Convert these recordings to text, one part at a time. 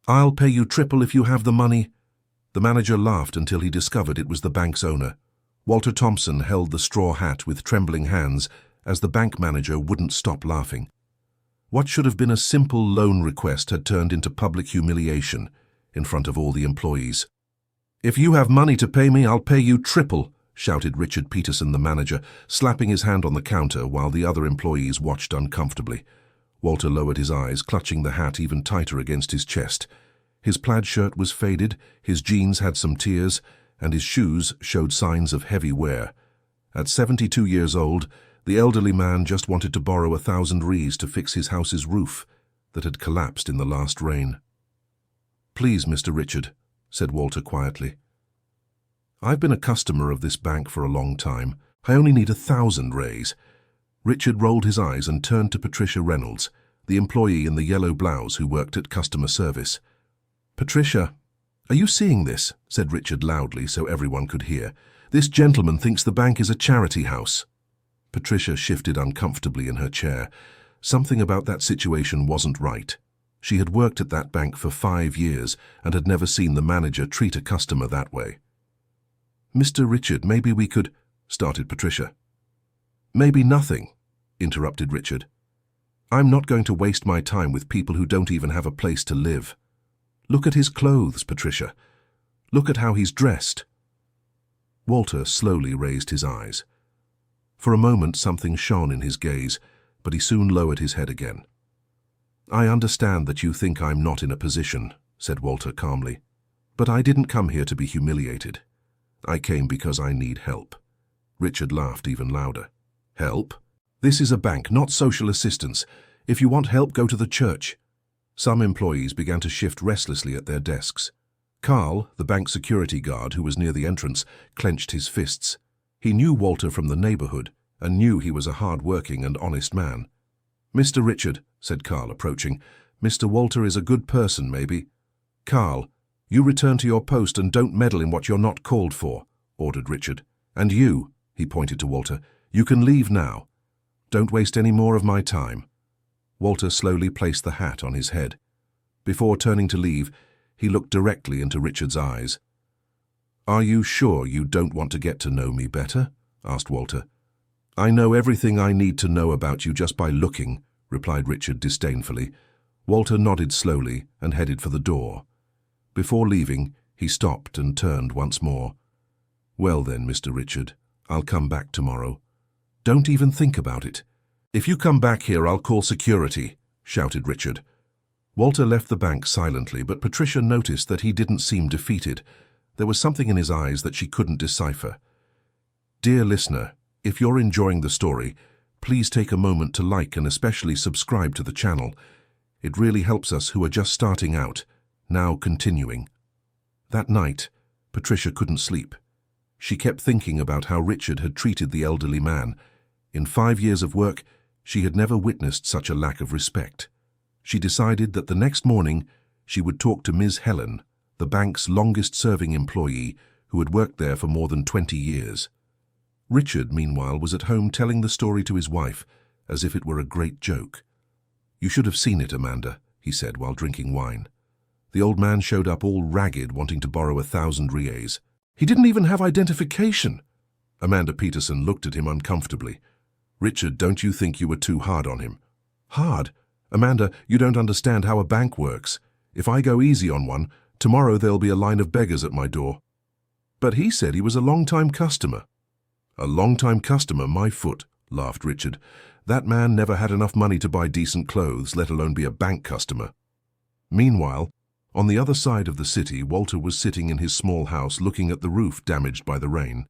"I'll pay you triple if you have the money." The manager laughed until he discovered it was the bank's owner. Walter Thompson held the straw hat with trembling hands as the bank manager wouldn't stop laughing. What should have been a simple loan request had turned into public humiliation in front of all the employees. "If you have money to pay me, I'll pay you triple," shouted Richard Peterson, the manager, slapping his hand on the counter while the other employees watched uncomfortably. Walter lowered his eyes, clutching the hat even tighter against his chest. His plaid shirt was faded, his jeans had some tears, and his shoes showed signs of heavy wear. At 72 years old, the elderly man just wanted to borrow 1,000 Rs to fix his house's roof that had collapsed in the last rain. "Please, Mr. Richard," said Walter quietly. "I've been a customer of this bank for a long time. I only need 1,000 Rs." Richard rolled his eyes and turned to Patricia Reynolds, the employee in the yellow blouse who worked at customer service. "Patricia, are you seeing this?" said Richard loudly so everyone could hear. "This gentleman thinks the bank is a charity house." Patricia shifted uncomfortably in her chair. Something about that situation wasn't right. She had worked at that bank for 5 years and had never seen the manager treat a customer that way. "Mr. Richard, maybe we could—" started Patricia. "Maybe nothing," interrupted Richard. "I'm not going to waste my time with people who don't even have a place to live. Look at his clothes, Patricia. Look at how he's dressed." Walter slowly raised his eyes. For a moment something shone in his gaze, but he soon lowered his head again. "I understand that you think I'm not in a position," said Walter calmly. "But I didn't come here to be humiliated. I came because I need help." Richard laughed even louder. "Help? This is a bank, not social assistance. If you want help, go to the church." Some employees began to shift restlessly at their desks. Carl, the bank security guard who was near the entrance, clenched his fists. He knew Walter from the neighborhood and knew he was a hard-working and honest man. "Mr. Richard," said Carl, approaching, "Mr. Walter is a good person, maybe." "Carl, you return to your post and don't meddle in what you're not called for," ordered Richard. "And you," he pointed to Walter, "you can leave now. Don't waste any more of my time." Walter slowly placed the hat on his head. Before turning to leave, he looked directly into Richard's eyes. "Are you sure you don't want to get to know me better?" asked Walter. "I know everything I need to know about you just by looking," replied Richard disdainfully. Walter nodded slowly and headed for the door. Before leaving, he stopped and turned once more. "Well then, Mr. Richard, I'll come back tomorrow. Don't even think about it. If you come back here, I'll call security," shouted Richard. Walter left the bank silently, but Patricia noticed that he didn't seem defeated. There was something in his eyes that she couldn't decipher. Dear listener, if you're enjoying the story, please take a moment to like and especially subscribe to the channel. It really helps us who are just starting out, now continuing. That night, Patricia couldn't sleep. She kept thinking about how Richard had treated the elderly man. In 5 years of work, she had never witnessed such a lack of respect. She decided that the next morning she would talk to Ms. Helen, the bank's longest-serving employee who had worked there for more than 20 years. Richard, meanwhile, was at home telling the story to his wife as if it were a great joke. "You should have seen it, Amanda," he said while drinking wine. "The old man showed up all ragged, wanting to borrow 1,000 Rs. He didn't even have identification." Amanda Peterson looked at him uncomfortably. "Richard, don't you think you were too hard on him?" "Hard? Amanda, you don't understand how a bank works. If I go easy on one, tomorrow there'll be a line of beggars at my door." "But he said he was a long-time customer." "A long-time customer, my foot," laughed Richard. "That man never had enough money to buy decent clothes, let alone be a bank customer." Meanwhile, on the other side of the city, Walter was sitting in his small house looking at the roof damaged by the rain.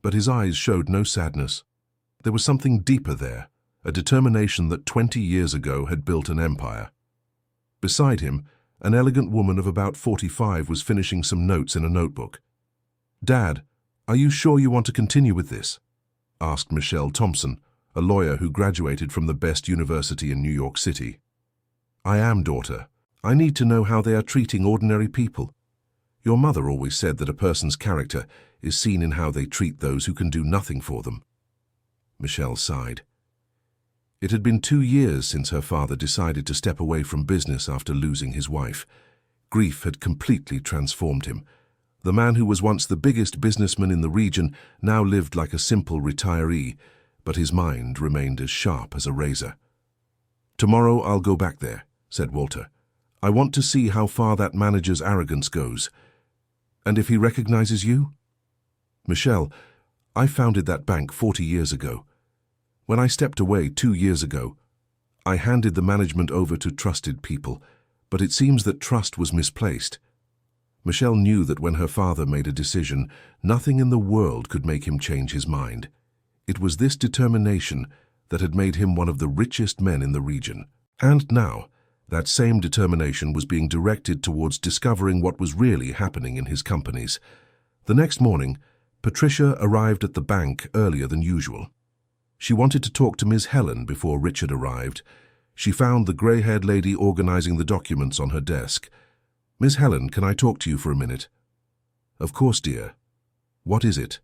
But his eyes showed no sadness. There was something deeper there, a determination that 20 years ago had built an empire. Beside him, an elegant woman of about 45 was finishing some notes in a notebook. "Dad, are you sure you want to continue with this?" asked Michelle Thompson, a lawyer who graduated from the best university in New York City. "I am, daughter. I need to know how they are treating ordinary people. Your mother always said that a person's character is seen in how they treat those who can do nothing for them." Michelle sighed. It had been 2 years since her father decided to step away from business after losing his wife. Grief had completely transformed him. The man who was once the biggest businessman in the region now lived like a simple retiree, but his mind remained as sharp as a razor. "Tomorrow I'll go back there," said Walter. "I want to see how far that manager's arrogance goes. And if he recognizes you?" "Michelle, I founded that bank 40 years ago. When I stepped away 2 years ago, I handed the management over to trusted people, but it seems that trust was misplaced." Michelle knew that when her father made a decision, nothing in the world could make him change his mind. It was this determination that had made him one of the richest men in the region. And now, that same determination was being directed towards discovering what was really happening in his companies. The next morning, Patricia arrived at the bank earlier than usual. She wanted to talk to Ms. Helen before Richard arrived. She found the grey-haired lady organizing the documents on her desk. "Miss Helen, can I talk to you for a minute?" "Of course, dear. What is it?"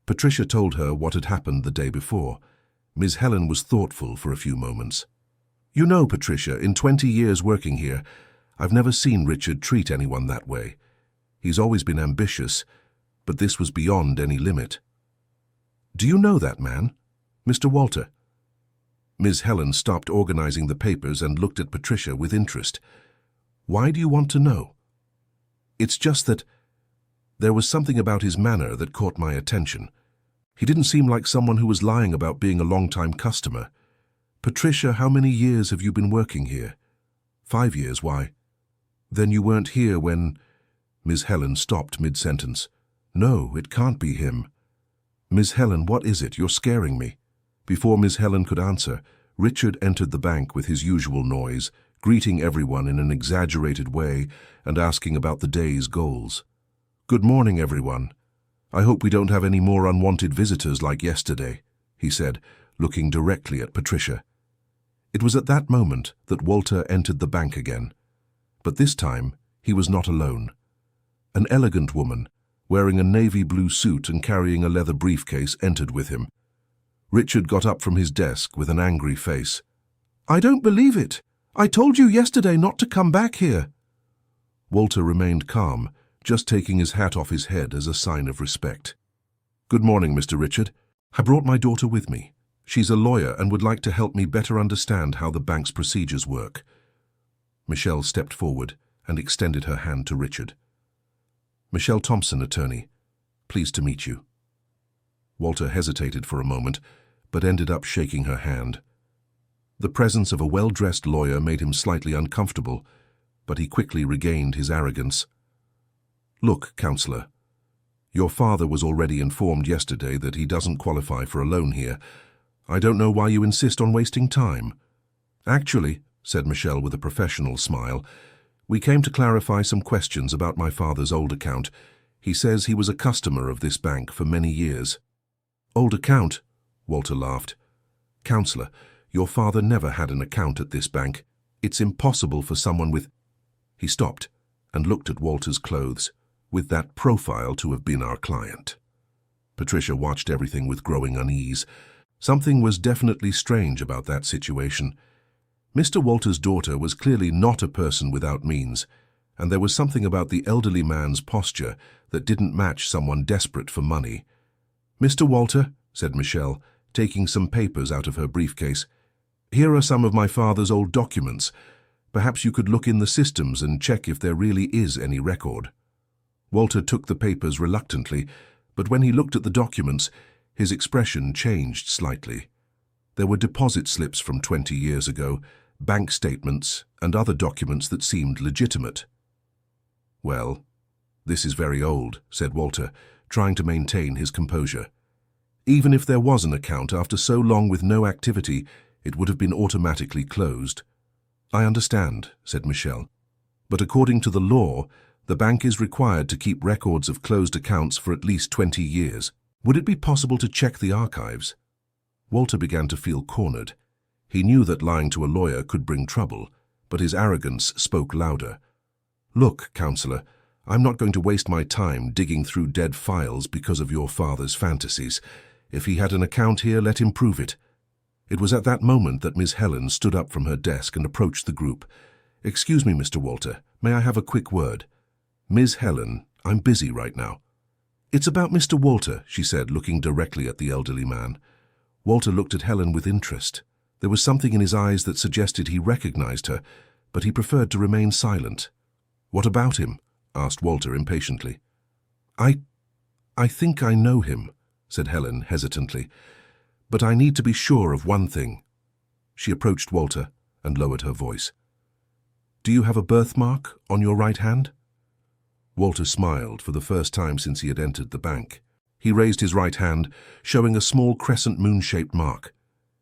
Patricia told her what had happened the day before. Ms. Helen was thoughtful for a few moments. "You know, Patricia, in 20 years working here, I've never seen Richard treat anyone that way. He's always been ambitious, but this was beyond any limit." "Do you know that man? Mr. Walter?" Ms. Helen stopped organizing the papers and looked at Patricia with interest. "Why do you want to know?" "It's just that there was something about his manner that caught my attention. He didn't seem like someone who was lying about being a long-time customer." "Patricia, how many years have you been working here?" 5 years, why?" "Then you weren't here when—" Ms. Helen stopped mid-sentence. "No, it can't be him." "Ms. Helen, what is it? You're scaring me." Before Ms. Helen could answer, Richard entered the bank with his usual noise, greeting everyone in an exaggerated way and asking about the day's goals. "Good morning, everyone. I hope we don't have any more unwanted visitors like yesterday," he said, looking directly at Patricia. It was at that moment that Walter entered the bank again. But this time, he was not alone. An elegant woman, wearing a navy blue suit and carrying a leather briefcase, entered with him. Richard got up from his desk with an angry face. "I don't believe it. I told you yesterday not to come back here." Walter remained calm, just taking his hat off his head as a sign of respect. "Good morning, Mr. Richard. I brought my daughter with me. She's a lawyer and would like to help me better understand how the bank's procedures work." Michelle stepped forward and extended her hand to Richard. "Michelle Thompson, attorney. Pleased to meet you." Walter hesitated for a moment, but ended up shaking her hand. The presence of a well-dressed lawyer made him slightly uncomfortable, but he quickly regained his arrogance. "Look, Counselor, your father was already informed yesterday that he doesn't qualify for a loan here. I don't know why you insist on wasting time." "Actually," said Michelle with a professional smile, "we came to clarify some questions about my father's old account. He says he was a customer of this bank for many years." "Old account?" Walter laughed. "Counselor, your father never had an account at this bank. It's impossible for someone with—" He stopped and looked at Walter's clothes. "With that profile to have been our client." Patricia watched everything with growing unease. Something was definitely strange about that situation. Mr. Walter's daughter was clearly not a person without means, and there was something about the elderly man's posture that didn't match someone desperate for money. "Mr. Walter," said Michelle, taking some papers out of her briefcase, "here are some of my father's old documents. Perhaps you could look in the systems and check if there really is any record." Walter took the papers reluctantly, but when he looked at the documents, his expression changed slightly. There were deposit slips from 20 years ago, bank statements, and other documents that seemed legitimate. "Well, this is very old," said Walter, trying to maintain his composure. "Even if there was an account after so long with no activity, it would have been automatically closed." "I understand," said Michelle. "But according to the law, the bank is required to keep records of closed accounts for at least 20 years. Would it be possible to check the archives?" Walter began to feel cornered. He knew that lying to a lawyer could bring trouble, but his arrogance spoke louder. "Look, Counselor, I'm not going to waste my time digging through dead files because of your father's fantasies. If he had an account here, let him prove it." It was at that moment that Miss Helen stood up from her desk and approached the group. "Excuse me, Mr. Walter. May I have a quick word? Ms. Helen, I'm busy right now. It's about Mr. Walter, she said, looking directly at the elderly man. Walter looked at Helen with interest. There was something in his eyes that suggested he recognized her, but he preferred to remain silent. What about him? Asked Walter impatiently. I think I know him, said Helen hesitantly, but I need to be sure of one thing. She approached Walter and lowered her voice. Do you have a birthmark on your right hand? Walter smiled for the first time since he had entered the bank. He raised his right hand, showing a small crescent moon-shaped mark.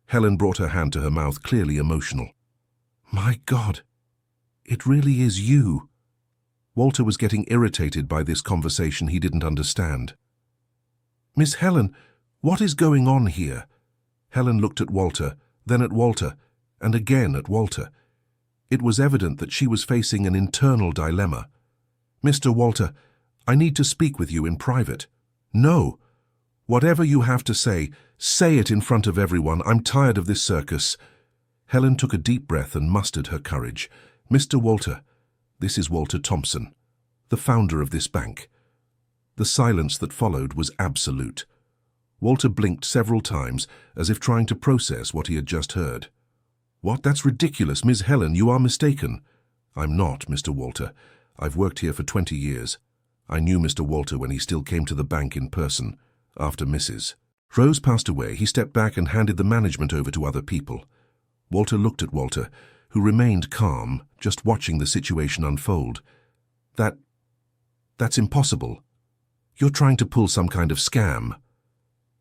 Helen brought her hand to her mouth, clearly emotional. My God, it really is you. Walter was getting irritated by this conversation he didn't understand. Miss Helen, what is going on here? Helen looked at Walter, then at Walter, and again at Walter. It was evident that she was facing an internal dilemma. Mr. Walter, I need to speak with you in private. No. Whatever you have to say it in front of everyone. I'm tired of this circus. Helen took a deep breath and mustered her courage. Mr. Walter, this is Walter Thompson, the founder of this bank. The silence that followed was absolute. Walter blinked several times as if trying to process what he had just heard. What? That's ridiculous. Ms. Helen, you are mistaken. I'm not, Mr. Walter. I've worked here for 20 years. I knew Mr. Walter when he still came to the bank in person, after Mrs. Rose passed away. He stepped back and handed the management over to other people. Walter looked at Walter, who remained calm, just watching the situation unfold. That's impossible. You're trying to pull some kind of scam.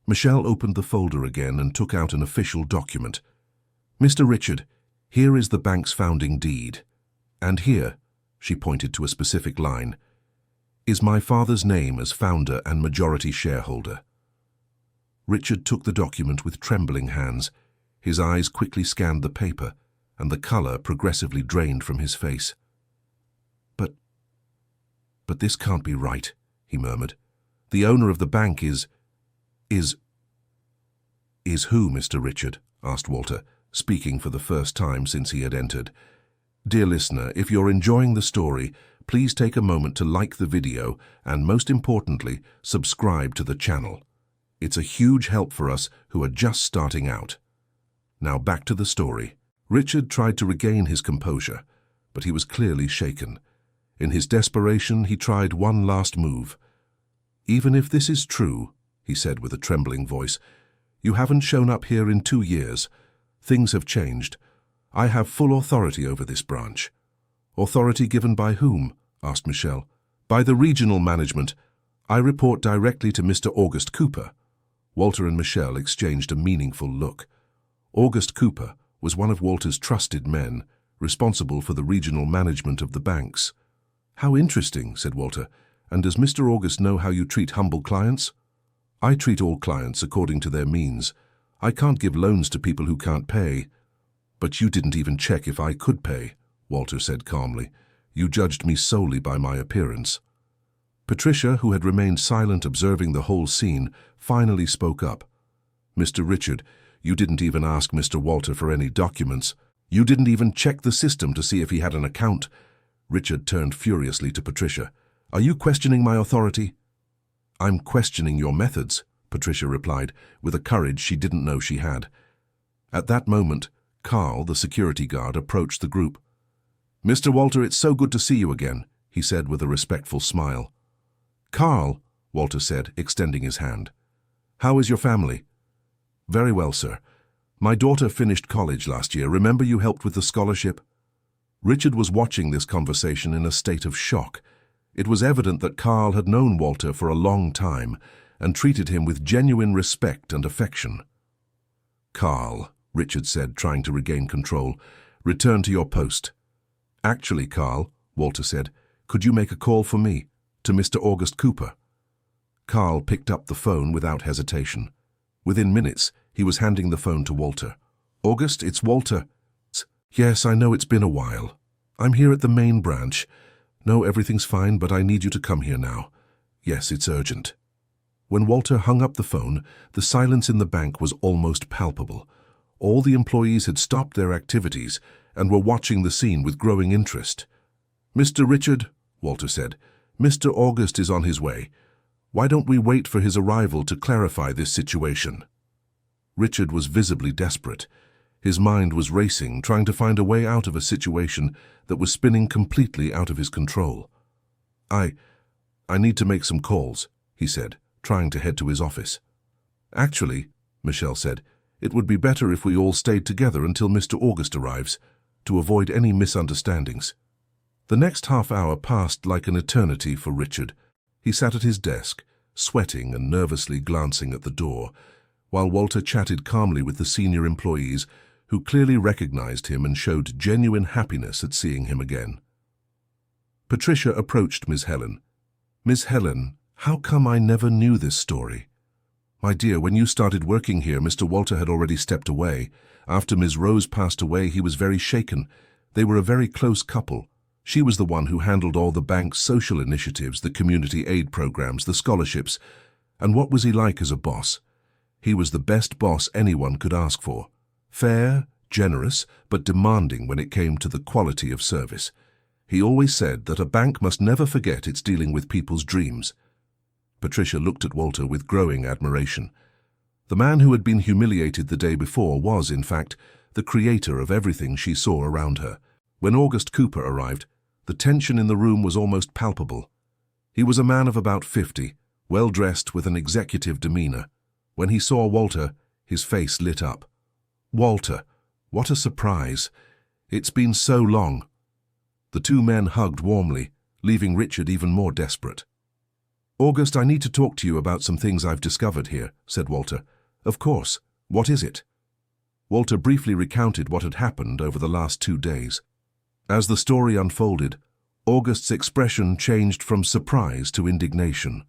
Michelle opened the folder again and took out an official document. Mr. Richard, here is the bank's founding deed. And here, she pointed to a specific line, is my father's name as founder and majority shareholder. Richard took the document with trembling hands. His eyes quickly scanned the paper, and the color progressively drained from his face. But this can't be right, he murmured. The owner of the bank is who, Mr. Richard? Asked Walter, speaking for the first time since he had entered. Dear listener, if you're enjoying the story, please take a moment to like the video and, most importantly, subscribe to the channel. It's a huge help for us who are just starting out. Now back to the story. Richard tried to regain his composure, but he was clearly shaken. In his desperation, he tried one last move. Even if this is true, he said with a trembling voice, you haven't shown up here in 2 years. Things have changed. I have full authority over this branch. Authority given by whom? Asked Michelle. By the regional management. I report directly to Mr. August Cooper. Walter and Michelle exchanged a meaningful look. August Cooper was one of Walter's trusted men, responsible for the regional management of the banks. How interesting, said Walter. And does Mr. August know how you treat humble clients? I treat all clients according to their means. I can't give loans to people who can't pay. But you didn't even check if I could pay, Walter said calmly. You judged me solely by my appearance. Patricia, who had remained silent observing the whole scene, finally spoke up. Mr. Richard, you didn't even ask Mr. Walter for any documents. You didn't even check the system to see if he had an account. Richard turned furiously to Patricia. Are you questioning my authority? I'm questioning your methods, Patricia replied, with a courage she didn't know she had. At that moment, Carl, the security guard, approached the group. Mr. Walter, it's so good to see you again, he said with a respectful smile. Carl, Walter said, extending his hand. How is your family? Very well, sir. My daughter finished college last year. Remember you helped with the scholarship? Richard was watching this conversation in a state of shock. It was evident that Carl had known Walter for a long time and treated him with genuine respect and affection. Carl, Richard said, trying to regain control, return to your post. Actually, Carl, Walter said, could you make a call for me, to Mr. August Cooper? Carl picked up the phone without hesitation. Within minutes, he was handing the phone to Walter. August, it's Walter. Yes, I know it's been a while. I'm here at the main branch. No, everything's fine, but I need you to come here now. Yes, it's urgent. When Walter hung up the phone, the silence in the bank was almost palpable. All the employees had stopped their activities and were watching the scene with growing interest. Mr. Richard, Walter said, Mr. August is on his way. Why don't we wait for his arrival to clarify this situation? Richard was visibly desperate. His mind was racing, trying to find a way out of a situation that was spinning completely out of his control. I need to make some calls, he said, trying to head to his office. Actually, Michelle said, it would be better if we all stayed together until Mr. August arrives, to avoid any misunderstandings. The next half hour passed like an eternity for Richard. He sat at his desk, sweating and nervously glancing at the door, while Walter chatted calmly with the senior employees who clearly recognized him and showed genuine happiness at seeing him again. Patricia approached Miss Helen. Miss Helen, how come I never knew this story? My dear, when you started working here, Mr. Walter had already stepped away. After Ms. Rose passed away, he was very shaken. They were a very close couple. She was the one who handled all the bank's social initiatives, the community aid programs, the scholarships. And what was he like as a boss? He was the best boss anyone could ask for. Fair, generous, but demanding when it came to the quality of service. He always said that a bank must never forget it's dealing with people's dreams. Patricia looked at Walter with growing admiration. The man who had been humiliated the day before was, in fact, the creator of everything she saw around her. When August Cooper arrived, the tension in the room was almost palpable. He was a man of about 50, well-dressed with an executive demeanor. When he saw Walter, his face lit up. Walter, what a surprise. It's been so long. The two men hugged warmly, leaving Richard even more desperate. August, I need to talk to you about some things I've discovered here, said Walter. Of course. What is it? Walter briefly recounted what had happened over the last 2 days. As the story unfolded, August's expression changed from surprise to indignation.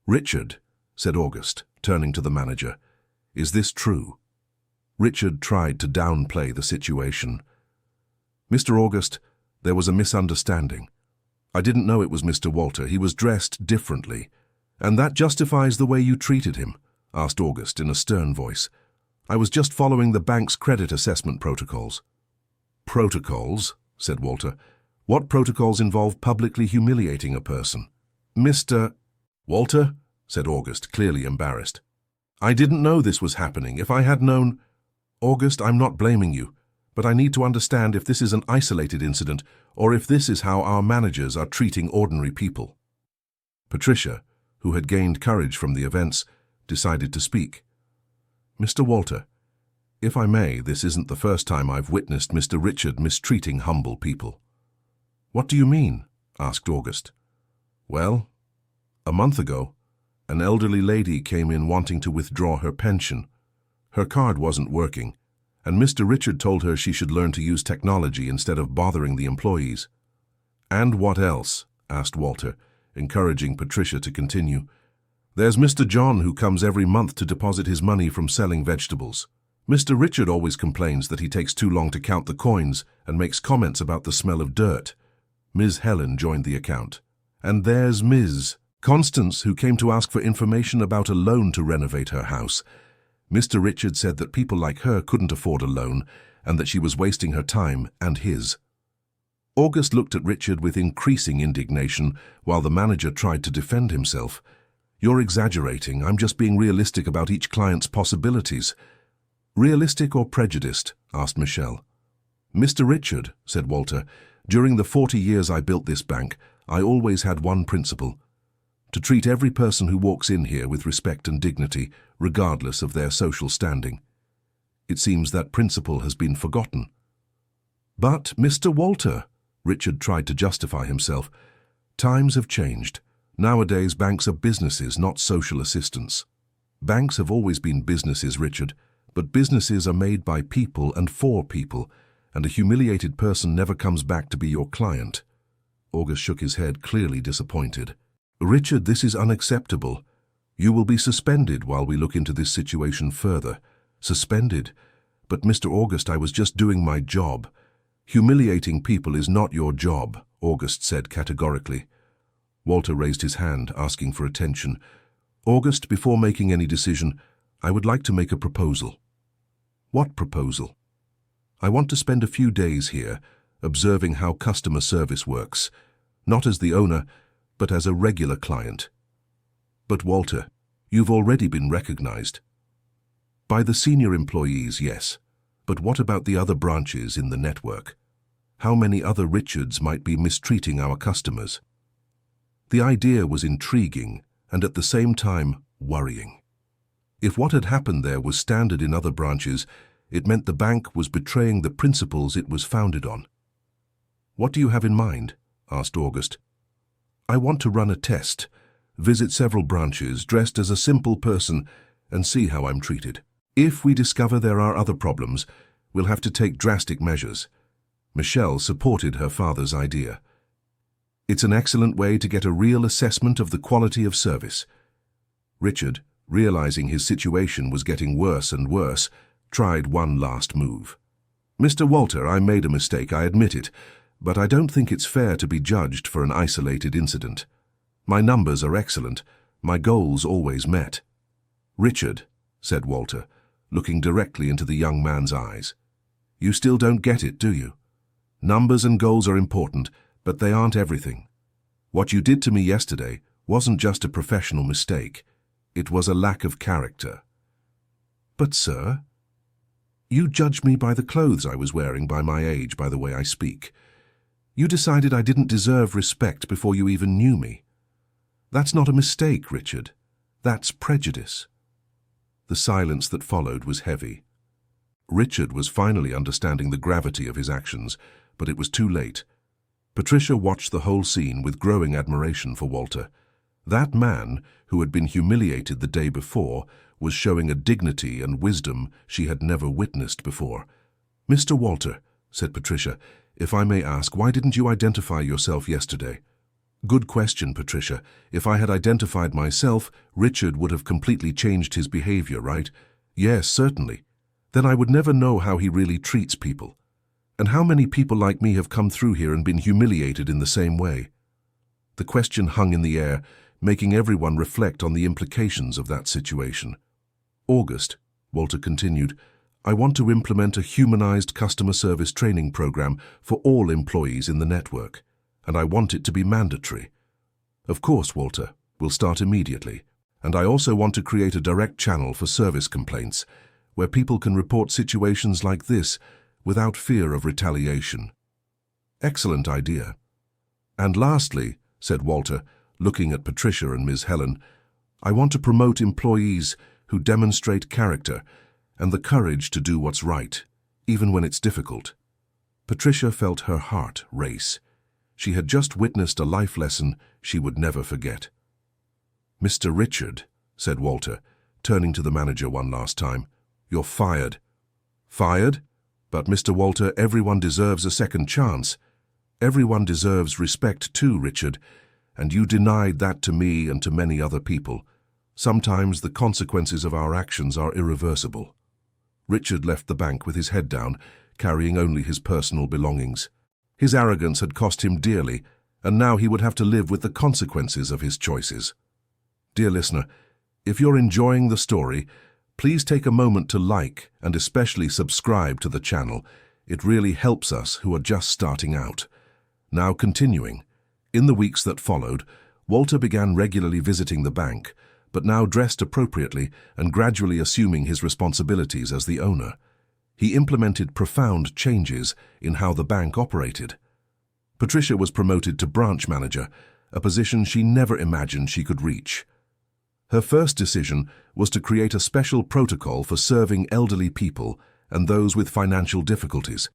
Richard, said August, turning to the manager, is this true? Richard tried to downplay the situation. Mr. August, there was a misunderstanding. I didn't know it was Mr. Walter. He was dressed differently. And that justifies the way you treated him, asked August in a stern voice. I was just following the bank's credit assessment protocols. Protocols, said Walter. What protocols involve publicly humiliating a person? Mr. Walter, said August, clearly embarrassed. I didn't know this was happening. If I had known... August, I'm not blaming you, but I need to understand if this is an isolated incident or if this is how our managers are treating ordinary people. Patricia, who had gained courage from the events, decided to speak. Mr. Walter, if I may, this isn't the first time I've witnessed Mr. Richard mistreating humble people. What do you mean? Asked August. Well, a month ago, an elderly lady came in wanting to withdraw her pension. Her card wasn't working, and Mr. Richard told her she should learn to use technology instead of bothering the employees. And what else? Asked Walter, encouraging Patricia to continue. There's Mr. John, who comes every month to deposit his money from selling vegetables. Mr. Richard always complains that he takes too long to count the coins and makes comments about the smell of dirt. Ms. Helen joined the account. And there's Ms. Constance, who came to ask for information about a loan to renovate her house. Mr. Richard said that people like her couldn't afford a loan and that she was wasting her time and his. August looked at Richard with increasing indignation while the manager tried to defend himself. You're exaggerating. I'm just being realistic about each client's possibilities. Realistic or prejudiced? Asked Michelle. Mr. Richard, said Walter, during the 40 years I built this bank, I always had one principle: to treat every person who walks in here with respect and dignity, regardless of their social standing. It seems that principle has been forgotten. But, Mr. Walter, Richard tried to justify himself, times have changed. Nowadays, banks are businesses, not social assistants. Banks have always been businesses, Richard, but businesses are made by people and for people, and a humiliated person never comes back to be your client. August shook his head, clearly disappointed. Richard, this is unacceptable. You will be suspended while we look into this situation further. Suspended? But Mr. August, I was just doing my job. Humiliating people is not your job, August said categorically. Walter raised his hand, asking for attention. August, before making any decision, I would like to make a proposal. What proposal? I want to spend a few days here, observing how customer service works, not as the owner, but as a regular client. But Walter, you've already been recognized. By the senior employees, yes, but what about the other branches in the network? How many other Richards might be mistreating our customers? The idea was intriguing and at the same time worrying. If what had happened there was standard in other branches, it meant the bank was betraying the principles it was founded on. "What do you have in mind?" asked August. "I want to run a test, visit several branches dressed as a simple person, and see how I'm treated. If we discover there are other problems, we'll have to take drastic measures." Michelle supported her father's idea. "It's an excellent way to get a real assessment of the quality of service." Richard, realizing his situation was getting worse and worse, tried one last move. "Mr. Walter, I made a mistake, I admit it, but I don't think it's fair to be judged for an isolated incident. My numbers are excellent, my goals always met." "Richard," said Walter, looking directly into the young man's eyes, "you still don't get it, do you? Numbers and goals are important, but they aren't everything. What you did to me yesterday wasn't just a professional mistake. It was a lack of character." "But, sir, you judged me by the clothes I was wearing, by my age, by the way I speak. You decided I didn't deserve respect before you even knew me. That's not a mistake, Richard. That's prejudice." The silence that followed was heavy. Richard was finally understanding the gravity of his actions, but it was too late. Patricia watched the whole scene with growing admiration for Walter. That man, who had been humiliated the day before, was showing a dignity and wisdom she had never witnessed before. "Mr. Walter," said Patricia, "if I may ask, why didn't you identify yourself yesterday?" "Good question, Patricia. If I had identified myself, Richard would have completely changed his behavior, right?" "Yes, certainly. Then I would never know how he really treats people. And how many people like me have come through here and been humiliated in the same way?" The question hung in the air, making everyone reflect on the implications of that situation. "August," Walter continued, "I want to implement a humanized customer service training program for all employees in the network, and I want it to be mandatory." "Of course, Walter, we'll start immediately. And I also want to create a direct channel for service complaints, where people can report situations like this without fear of retaliation." "Excellent idea." "And lastly," said Walter, looking at Patricia and Ms. Helen, "I want to promote employees who demonstrate character and the courage to do what's right, even when it's difficult." Patricia felt her heart race. She had just witnessed a life lesson she would never forget. "Mr. Richard," said Walter, turning to the manager one last time, "you're fired." "Fired? But Mr. Walter, everyone deserves a second chance. Everyone deserves respect too, Richard, and you denied that to me and to many other people. Sometimes the consequences of our actions are irreversible." Richard left the bank with his head down, carrying only his personal belongings. His arrogance had cost him dearly, and now he would have to live with the consequences of his choices. Dear listener, if you're enjoying the story, please take a moment to like and especially subscribe to the channel. It really helps us who are just starting out. Now continuing. In the weeks that followed, Walter began regularly visiting the bank, but now dressed appropriately and gradually assuming his responsibilities as the owner. He implemented profound changes in how the bank operated. Patricia was promoted to branch manager, a position she never imagined she could reach. Her first decision was to create a special protocol for serving elderly people and those with financial difficulties.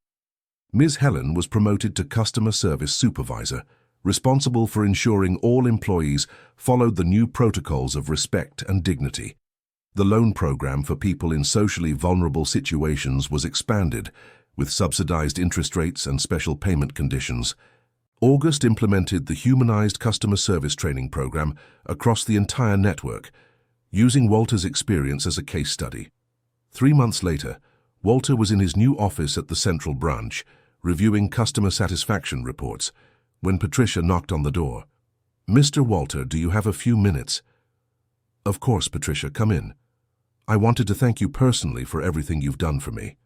Ms. Helen was promoted to customer service supervisor, responsible for ensuring all employees followed the new protocols of respect and dignity. The loan program for people in socially vulnerable situations was expanded, with subsidized interest rates and special payment conditions. August implemented the humanized customer service training program across the entire network, using Walter's experience as a case study. 3 months later, Walter was in his new office at the central branch, reviewing customer satisfaction reports, when Patricia knocked on the door. "Mr. Walter, do you have a few minutes?" "Of course, Patricia, come in. I wanted to thank you personally for everything you've done for me."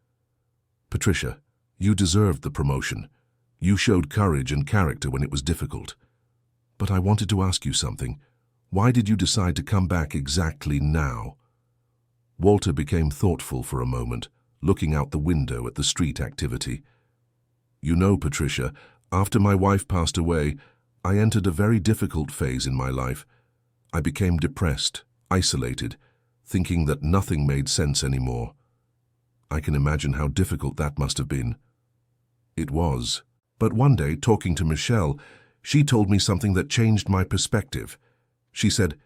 "Patricia, you deserved the promotion. You showed courage and character when it was difficult. But I wanted to ask you something. Why did you decide to come back exactly now?" Walter became thoughtful for a moment, looking out the window at the street activity. "You know, Patricia, after my wife passed away, I entered a very difficult phase in my life. I became depressed, isolated, thinking that nothing made sense anymore. I can imagine how difficult that must have been." It was. But one day, talking to Michelle, she told me something that changed my perspective. She said,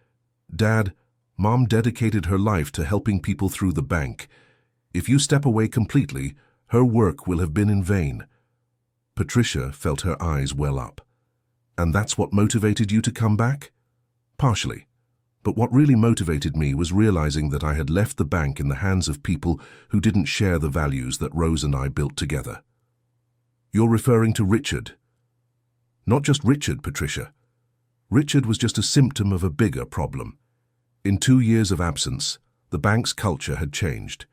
"Dad, Mom dedicated her life to helping people through the bank. If you step away completely, her work will have been in vain." Patricia felt her eyes well up. "And that's what motivated you to come back?" "Partially. But what really motivated me was realizing that I had left the bank in the hands of people who didn't share the values that Rose and I built together." "You're referring to Richard?" "Not just Richard, Patricia. Richard was just a symptom of a bigger problem. In 2 years of absence, the bank's culture had changed.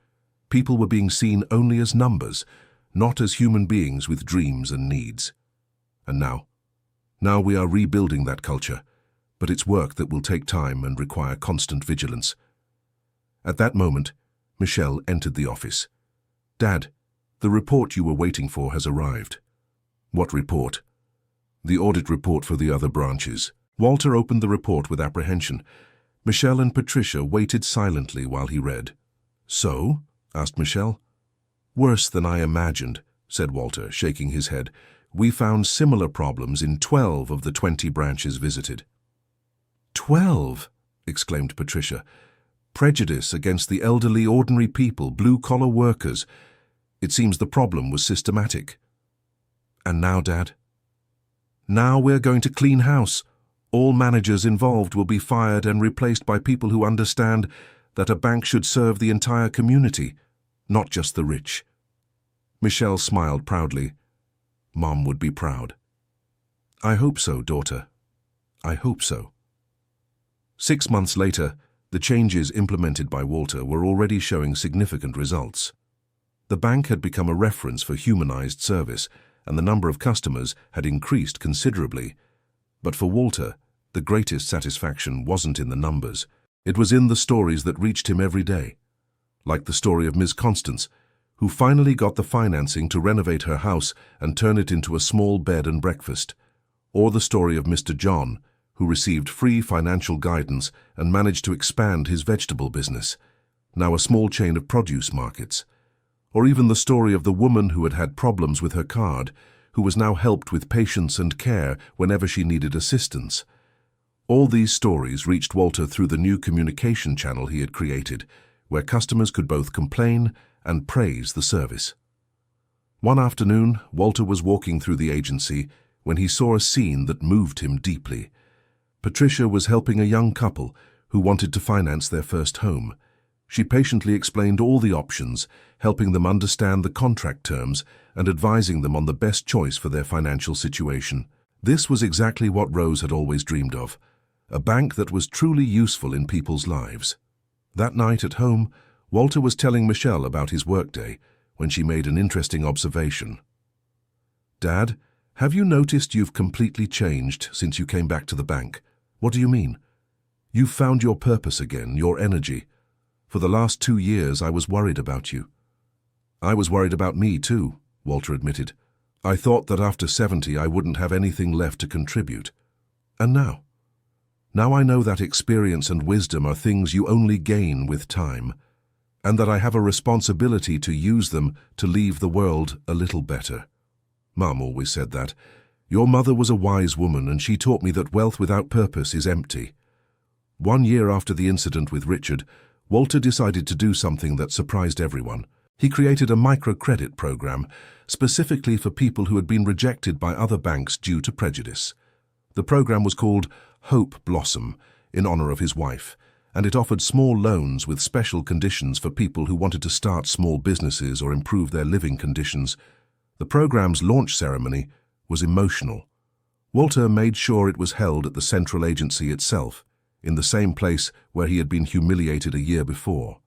People were being seen only as numbers, not as human beings with dreams and needs. And now we are rebuilding that culture, but it's work that will take time and require constant vigilance." At that moment, Michelle entered the office. "Dad, the report you were waiting for has arrived." "What report?" "The audit report for the other branches." Walter opened the report with apprehension. Michelle and Patricia waited silently while he read. "So?" asked Michelle. "Worse than I imagined," said Walter, shaking his head. "We found similar problems in 12 of the 20 branches visited." 12? exclaimed Patricia. "Prejudice against the elderly, ordinary people, blue-collar workers. It seems the problem was systematic." "And now, Dad?" "Now we're going to clean house. All managers involved will be fired and replaced by people who understand that a bank should serve the entire community, not just the rich." Michelle smiled proudly. Mom would be proud. "I hope so, daughter. I hope so." 6 months later, the changes implemented by Walter were already showing significant results. The bank had become a reference for humanized service, and the number of customers had increased considerably. But for Walter, the greatest satisfaction wasn't in the numbers. It was in the stories that reached him every day. Like the story of Ms. Constance, who finally got the financing to renovate her house and turn it into a small bed and breakfast. Or the story of Mr. John, who received free financial guidance and managed to expand his vegetable business, now a small chain of produce markets. Or even the story of the woman who had had problems with her card, who was now helped with patience and care whenever she needed assistance. All these stories reached Walter through the new communication channel he had created, where customers could both complain and praise the service. One afternoon, Walter was walking through the agency when he saw a scene that moved him deeply. Patricia was helping a young couple who wanted to finance their first home. She patiently explained all the options, helping them understand the contract terms and advising them on the best choice for their financial situation. This was exactly what Rose had always dreamed of, a bank that was truly useful in people's lives. That night at home, Walter was telling Michelle about his workday when she made an interesting observation. "Dad, have you noticed you've completely changed since you came back to the bank?" "What do you mean?" "You've found your purpose again, your energy. For the last 2 years, I was worried about you." "I was worried about me too," Walter admitted. "I thought that after 70 I wouldn't have anything left to contribute. And now? Now I know that experience and wisdom are things you only gain with time, and that I have a responsibility to use them to leave the world a little better." Mum always said that. "Your mother was a wise woman, and she taught me that wealth without purpose is empty." 1 year after the incident with Richard, Walter decided to do something that surprised everyone. He created a microcredit program specifically for people who had been rejected by other banks due to prejudice. The program was called Hope Blossom, in honor of his wife, and it offered small loans with special conditions for people who wanted to start small businesses or improve their living conditions. The program's launch ceremony was emotional. Walter made sure it was held at the central agency itself, in the same place where he had been humiliated a year before.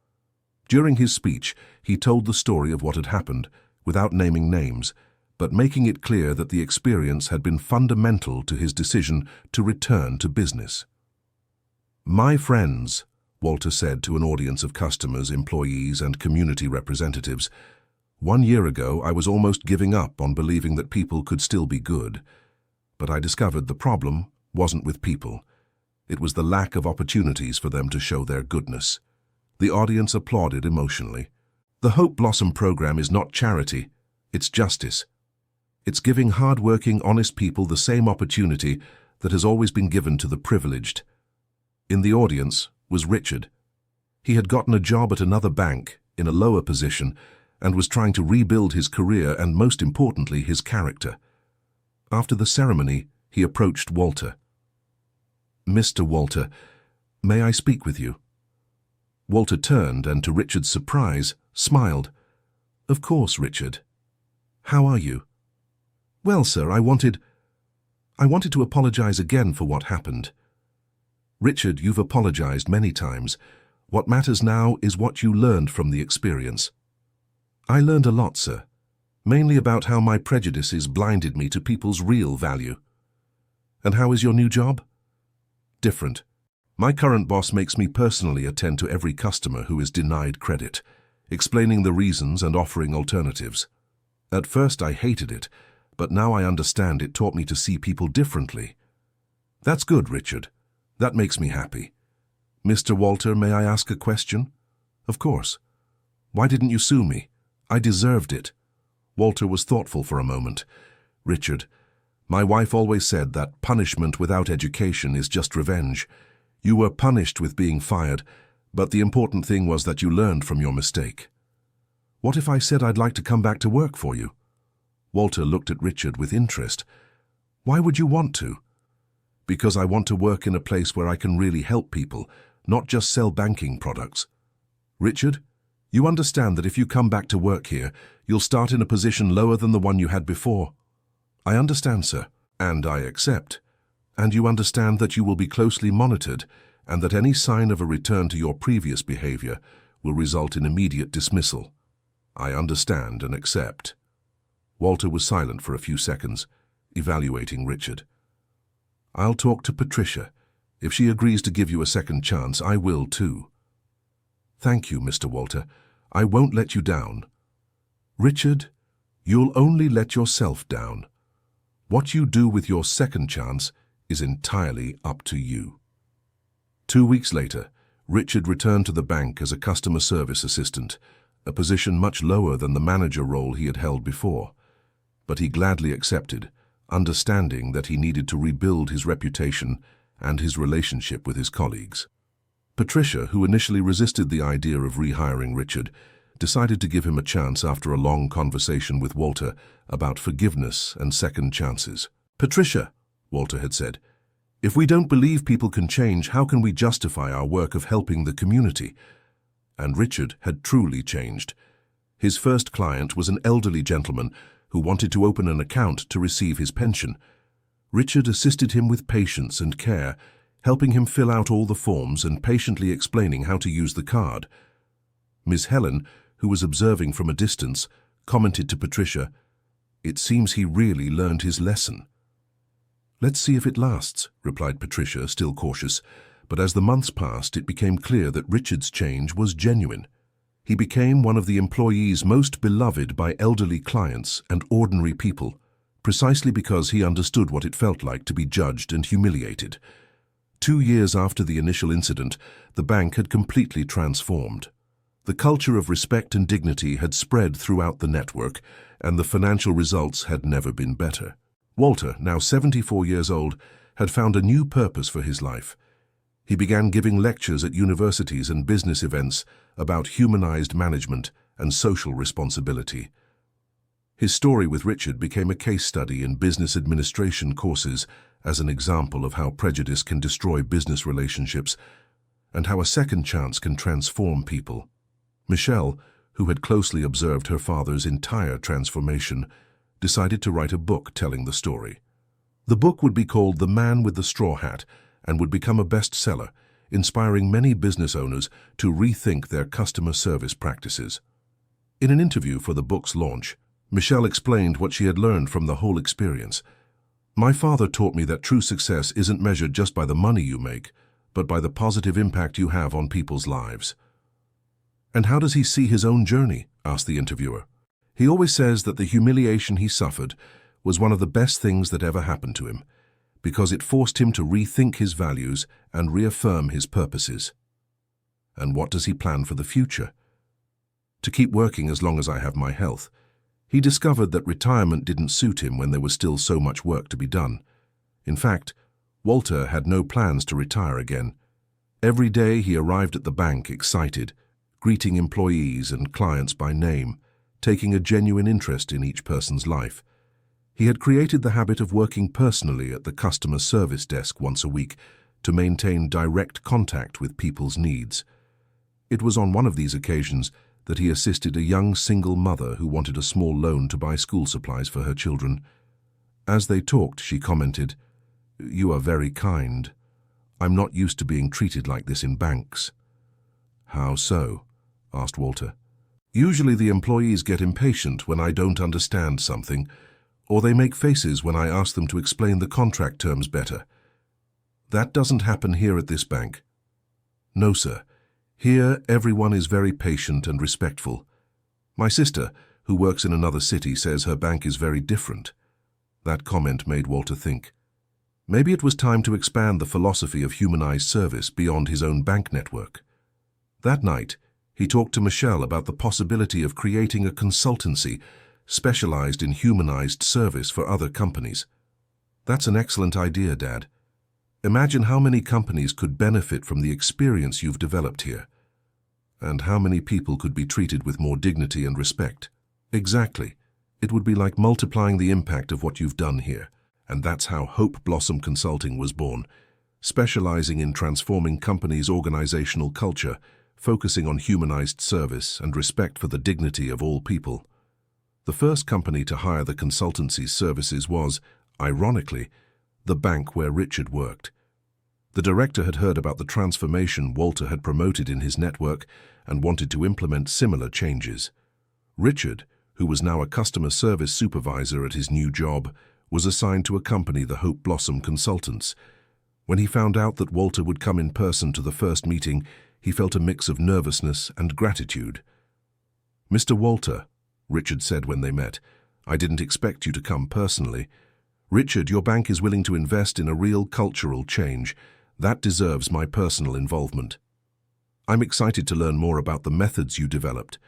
During his speech, he told the story of what had happened, without naming names, but making it clear that the experience had been fundamental to his decision to return to business. "My friends," Walter said to an audience of customers, employees, and community representatives, "1 year ago I was almost giving up on believing that people could still be good. But I discovered the problem wasn't with people. It was the lack of opportunities for them to show their goodness." The audience applauded emotionally. The Hope Blossom program is not charity, it's justice. It's giving hard-working, honest people the same opportunity that has always been given to the privileged. In the audience was Richard. He had gotten a job at another bank, in a lower position, and was trying to rebuild his career and, most importantly, his character. After the ceremony, he approached Walter. "Mr. Walter, may I speak with you?" Walter turned and, to Richard's surprise, smiled. "Of course, Richard. How are you?" "Well, sir, I wanted to apologize again for what happened." "Richard, you've apologized many times. What matters now is what you learned from the experience." "I learned a lot, sir. Mainly about how my prejudices blinded me to people's real value." "And how is your new job?" "Different. My current boss makes me personally attend to every customer who is denied credit, explaining the reasons and offering alternatives. At first I hated it, but now I understand it taught me to see people differently." "That's good, Richard. That makes me happy." "Mr. Walter, may I ask a question?" "Of course." "Why didn't you sue me? I deserved it." Walter was thoughtful for a moment. "Richard, my wife always said that punishment without education is just revenge. You were punished with being fired, but the important thing was that you learned from your mistake." "What if I said I'd like to come back to work for you?" Walter looked at Richard with interest. "Why would you want to?" "Because I want to work in a place where I can really help people, not just sell banking products." "Richard, you understand that if you come back to work here, you'll start in a position lower than the one you had before?" "I understand, sir, and I accept. And you understand that you will be closely monitored and that any sign of a return to your previous behavior will result in immediate dismissal." "I understand and accept." Walter was silent for a few seconds, evaluating Richard. "I'll talk to Patricia. If she agrees to give you a second chance, I will too." "Thank you, Mr. Walter. I won't let you down." "Richard, you'll only let yourself down. What you do with your second chance is entirely up to you." 2 weeks later, Richard returned to the bank as a customer service assistant, a position much lower than the manager role he had held before. But he gladly accepted, understanding that he needed to rebuild his reputation and his relationship with his colleagues. Patricia, who initially resisted the idea of rehiring Richard, decided to give him a chance after a long conversation with Walter about forgiveness and second chances. "Patricia," Walter had said, "if we don't believe people can change, how can we justify our work of helping the community?" And Richard had truly changed. His first client was an elderly gentleman who wanted to open an account to receive his pension. Richard assisted him with patience and care, helping him fill out all the forms and patiently explaining how to use the card. Miss Helen, who was observing from a distance, commented to Patricia, "It seems he really learned his lesson." "Let's see if it lasts," replied Patricia, still cautious, but as the months passed, it became clear that Richard's change was genuine. He became one of the employees most beloved by elderly clients and ordinary people, precisely because he understood what it felt like to be judged and humiliated. 2 years after the initial incident, the bank had completely transformed. The culture of respect and dignity had spread throughout the network, and the financial results had never been better. Walter, now 74 years old, had found a new purpose for his life. He began giving lectures at universities and business events about humanized management and social responsibility. His story with Richard became a case study in business administration courses as an example of how prejudice can destroy business relationships and how a second chance can transform people. Michelle, who had closely observed her father's entire transformation, decided to write a book telling the story. The book would be called The Man with the Straw Hat and would become a bestseller, inspiring many business owners to rethink their customer service practices. In an interview for the book's launch, Michelle explained what she had learned from the whole experience. My father taught me that true success isn't measured just by the money you make, but by the positive impact you have on people's lives. And how does he see his own journey? Asked the interviewer. He always says that the humiliation he suffered was one of the best things that ever happened to him, because it forced him to rethink his values and reaffirm his purposes. And what does he plan for the future? To keep working as long as I have my health. He discovered that retirement didn't suit him when there was still so much work to be done. In fact, Walter had no plans to retire again. Every day he arrived at the bank excited, greeting employees and clients by name, taking a genuine interest in each person's life. He had created the habit of working personally at the customer service desk once a week to maintain direct contact with people's needs. It was on one of these occasions that he assisted a young single mother who wanted a small loan to buy school supplies for her children. As they talked, she commented, "You are very kind. I'm not used to being treated like this in banks." "How so?" asked Walter. "Usually the employees get impatient when I don't understand something, or they make faces when I ask them to explain the contract terms better. That doesn't happen here at this bank." "No, sir. Here, everyone is very patient and respectful. My sister, who works in another city, says her bank is very different." That comment made Walter think. Maybe it was time to expand the philosophy of humanized service beyond his own bank network. That night, he talked to Michelle about the possibility of creating a consultancy specialized in humanized service for other companies. "That's an excellent idea, Dad. Imagine how many companies could benefit from the experience you've developed here, and how many people could be treated with more dignity and respect." "Exactly. It would be like multiplying the impact of what you've done here, and that's how Hope Blossom Consulting was born, specializing in transforming companies' organizational culture, focusing on humanized service and respect for the dignity of all people." The first company to hire the consultancy's services was, ironically, the bank where Richard worked. The director had heard about the transformation Walter had promoted in his network and wanted to implement similar changes. Richard, who was now a customer service supervisor at his new job, was assigned to accompany the Hope Blossom consultants. When he found out that Walter would come in person to the first meeting, he felt a mix of nervousness and gratitude. "Mr. Walter," Richard said when they met, "I didn't expect you to come personally. Richard, your bank is willing to invest in a real cultural change. That deserves my personal involvement. I'm excited to learn more about the methods you developed."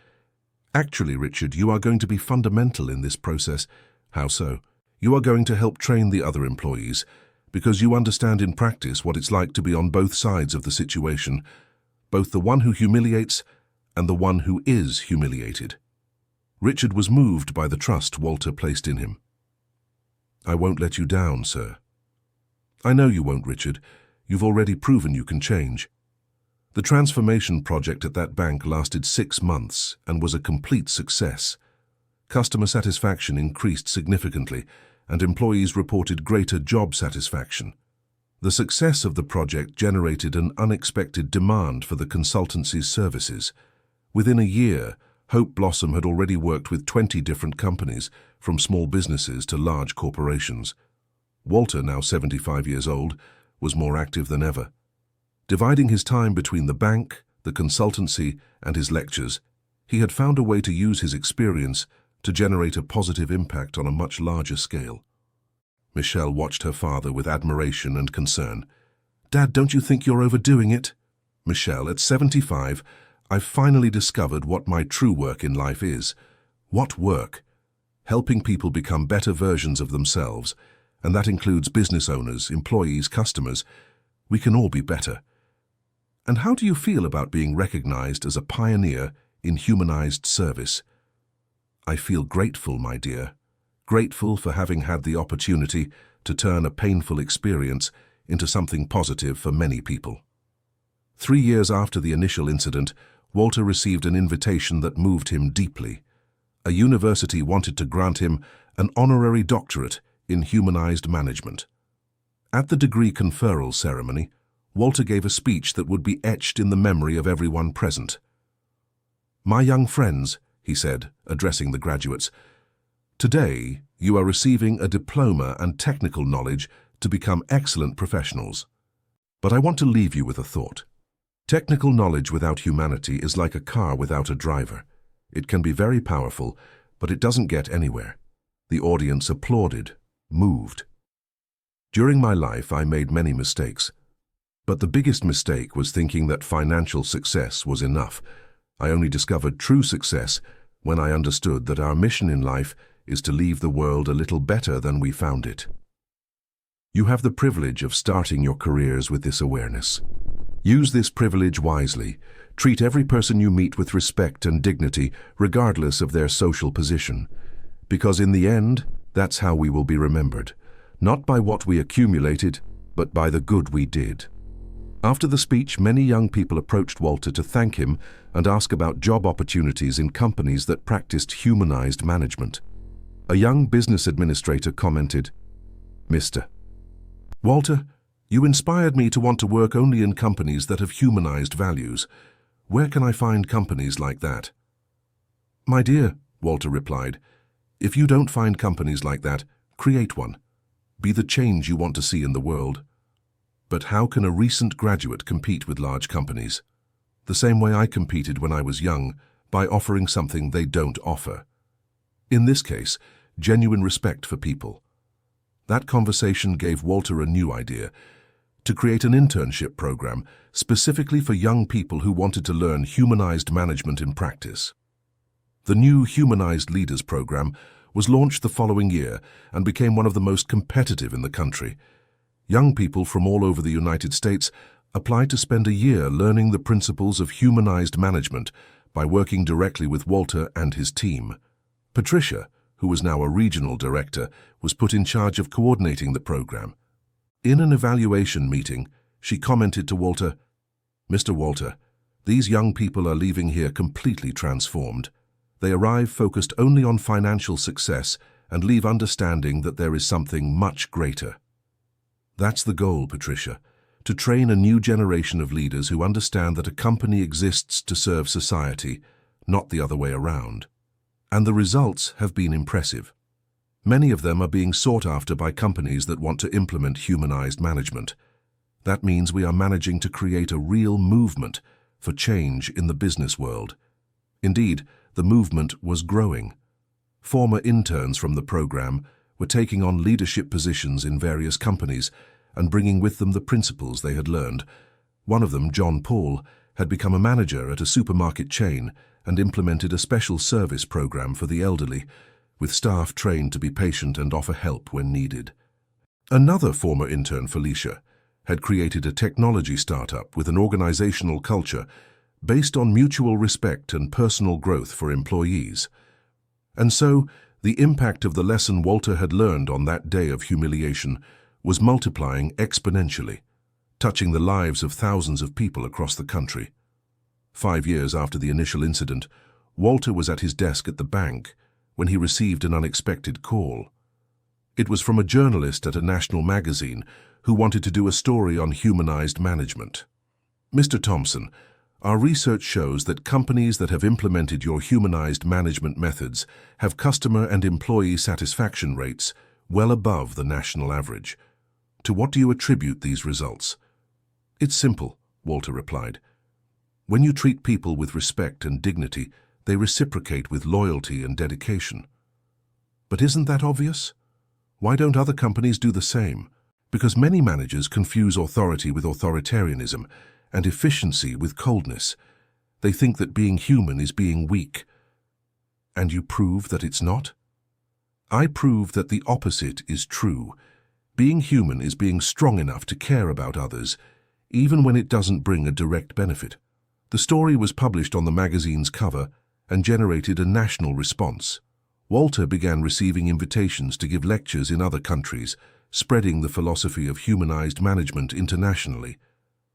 "Actually, Richard, you are going to be fundamental in this process." "How so?" "You are going to help train the other employees, because you understand in practice what it's like to be on both sides of the situation, both the one who humiliates and the one who is humiliated." Richard was moved by the trust Walter placed in him. "I won't let you down, sir." "I know you won't, Richard. You've already proven you can change." The transformation project at that bank lasted 6 months and was a complete success. Customer satisfaction increased significantly, and employees reported greater job satisfaction. The success of the project generated an unexpected demand for the consultancy's services. Within a year, Hope Blossom had already worked with 20 different companies, from small businesses to large corporations. Walter, now 75 years old, was more active than ever. Dividing his time between the bank, the consultancy, and his lectures, he had found a way to use his experience to generate a positive impact on a much larger scale. Michelle watched her father with admiration and concern. "Dad, don't you think you're overdoing it?" "Michelle, at 75, I've finally discovered what my true work in life is." "What work?" "Helping people become better versions of themselves, and that includes business owners, employees, customers. We can all be better." "And how do you feel about being recognized as a pioneer in humanized service?" "I feel grateful, my dear. Grateful for having had the opportunity to turn a painful experience into something positive for many people." 3 years after the initial incident, Walter received an invitation that moved him deeply. A university wanted to grant him an honorary doctorate in humanized management. At the degree conferral ceremony, Walter gave a speech that would be etched in the memory of everyone present. "My young friends," he said, addressing the graduates, Today, you are receiving a diploma and technical knowledge to become excellent professionals. But I want to leave you with a thought. Technical knowledge without humanity is like a car without a driver. It can be very powerful, but it doesn't get anywhere. The audience applauded, moved. During my life, I made many mistakes. But the biggest mistake was thinking that financial success was enough. I only discovered true success when I understood that our mission in life is to leave the world a little better than we found it. You have the privilege of starting your careers with this awareness. Use this privilege wisely. Treat every person you meet with respect and dignity, regardless of their social position. Because in the end, that's how we will be remembered. Not by what we accumulated, but by the good we did. After the speech, many young people approached Walter to thank him and ask about job opportunities in companies that practiced humanized management. A young business administrator commented, "Mr. Walter, you inspired me to want to work only in companies that have humanized values. Where can I find companies like that?" "My dear," Walter replied, "if you don't find companies like that, create one. Be the change you want to see in the world." But how can a recent graduate compete with large companies? The same way I competed when I was young, by offering something they don't offer. In this case, genuine respect for people. That conversation gave Walter a new idea, to create an internship program specifically for young people who wanted to learn humanized management in practice. The new Humanized Leaders program was launched the following year and became one of the most competitive in the country. Young people from all over the United States applied to spend a year learning the principles of humanized management by working directly with Walter and his team. Patricia, who was now a regional director, was put in charge of coordinating the program. In an evaluation meeting, she commented to Walter, "Mr. Walter, these young people are leaving here completely transformed. They arrive focused only on financial success and leave understanding that there is something much greater." That's the goal, Patricia, to train a new generation of leaders who understand that a company exists to serve society, not the other way around. And the results have been impressive. Many of them are being sought after by companies that want to implement humanized management. That means we are managing to create a real movement for change in the business world. Indeed, the movement was growing. Former interns from the program were taking on leadership positions in various companies and bringing with them the principles they had learned. One of them, John Paul, had become a manager at a supermarket chain and implemented a special service program for the elderly, with staff trained to be patient and offer help when needed. Another former intern, Felicia, had created a technology startup with an organizational culture based on mutual respect and personal growth for employees. And so, the impact of the lesson Walter had learned on that day of humiliation was multiplying exponentially, touching the lives of thousands of people across the country. 5 years after the initial incident, Walter was at his desk at the bank when he received an unexpected call. It was from a journalist at a national magazine who wanted to do a story on humanized management. "Mr. Thompson, our research shows that companies that have implemented your humanized management methods have customer and employee satisfaction rates well above the national average. To what do you attribute these results?" "It's simple," Walter replied. "When you treat people with respect and dignity, they reciprocate with loyalty and dedication." "But isn't that obvious? Why don't other companies do the same?" "Because many managers confuse authority with authoritarianism and efficiency with coldness. They think that being human is being weak." "And you prove that it's not?" "I prove that the opposite is true. Being human is being strong enough to care about others, even when it doesn't bring a direct benefit." The story was published on the magazine's cover and generated a national response. Walter began receiving invitations to give lectures in other countries, spreading the philosophy of humanized management internationally.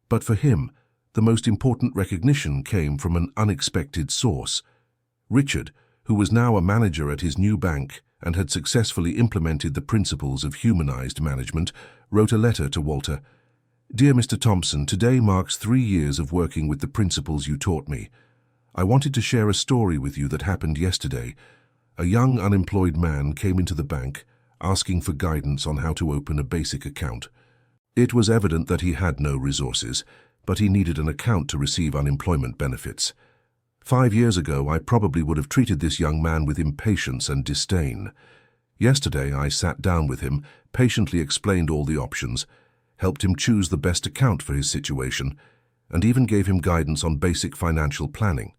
But for him, the most important recognition came from an unexpected source. Richard, who was now a manager at his new bank and had successfully implemented the principles of humanized management, wrote a letter to Walter. "Dear Mr. Thompson, today marks 3 years of working with the principles you taught me. I wanted to share a story with you that happened yesterday. A young unemployed man came into the bank, asking for guidance on how to open a basic account. It was evident that he had no resources, but he needed an account to receive unemployment benefits. 5 years ago, I probably would have treated this young man with impatience and disdain. Yesterday, I sat down with him, patiently explained all the options, helped him choose the best account for his situation, and even gave him guidance on basic financial planning.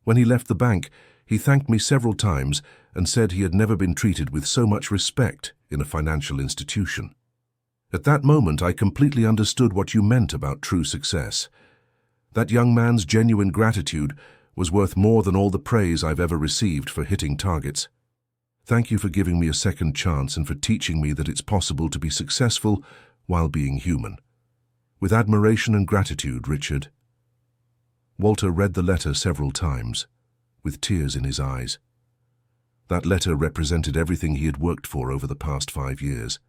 When he left the bank, he thanked me several times and said he had never been treated with so much respect in a financial institution. At that moment, I completely understood what you meant about true success. That young man's genuine gratitude was worth more than all the praise I've ever received for hitting targets. Thank you for giving me a second chance and for teaching me that it's possible to be successful while being human. With admiration and gratitude, Richard. Walter read the letter several times, with tears in his eyes. That letter represented everything he had worked for over the past 5 years.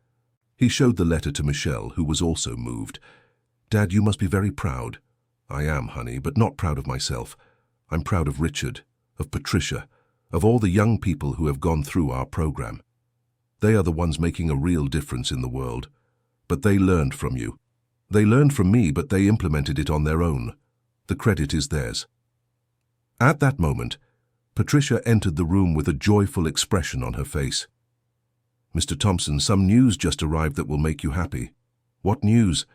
He showed the letter to Michelle, who was also moved. "Dad, you must be very proud." "I am, honey, but not proud of myself. I'm proud of Richard, of Patricia, of all the young people who have gone through our program. They are the ones making a real difference in the world. But they learned from you. They learned from me, but they implemented it on their own. The credit is theirs." At that moment, Patricia entered the room with a joyful expression on her face. "Mr. Thompson, some news just arrived that will make you happy." "What news?"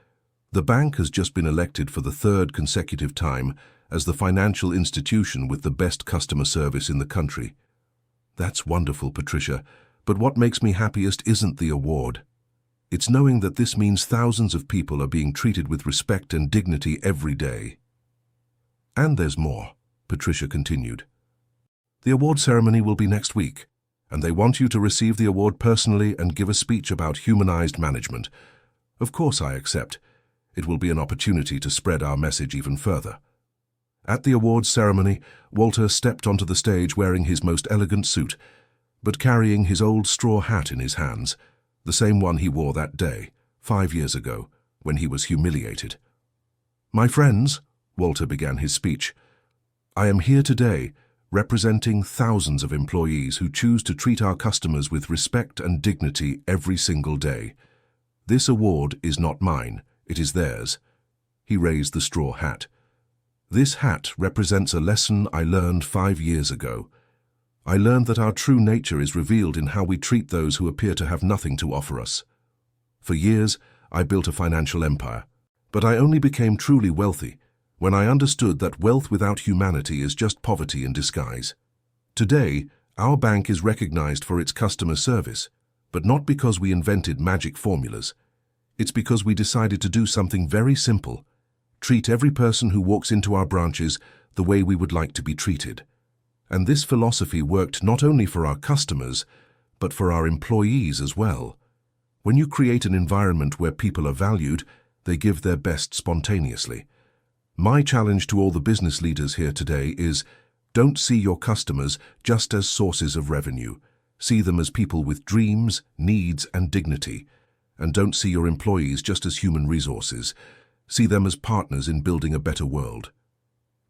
"The bank has just been elected for the 3rd consecutive time as the financial institution with the best customer service in the country." "That's wonderful, Patricia, but what makes me happiest isn't the award. It's knowing that this means thousands of people are being treated with respect and dignity every day." "And there's more," Patricia continued. "The award ceremony will be next week, and they want you to receive the award personally and give a speech about humanized management. Of course I accept. It will be an opportunity to spread our message even further." At the awards ceremony, Walter stepped onto the stage wearing his most elegant suit, but carrying his old straw hat in his hands, the same one he wore that day, 5 years ago, when he was humiliated. "My friends," Walter began his speech, "I am here today representing thousands of employees who choose to treat our customers with respect and dignity every single day. This award is not mine, it is theirs." He raised the straw hat. "This hat represents a lesson I learned 5 years ago. I learned that our true nature is revealed in how we treat those who appear to have nothing to offer us. For years, I built a financial empire, but I only became truly wealthy when I understood that wealth without humanity is just poverty in disguise. Today, our bank is recognized for its customer service, but not because we invented magic formulas. It's because we decided to do something very simple: treat every person who walks into our branches the way we would like to be treated. And this philosophy worked not only for our customers, but for our employees as well. When you create an environment where people are valued, they give their best spontaneously. My challenge to all the business leaders here today is, don't see your customers just as sources of revenue. See them as people with dreams, needs, and dignity. And don't see your employees just as human resources. See them as partners in building a better world.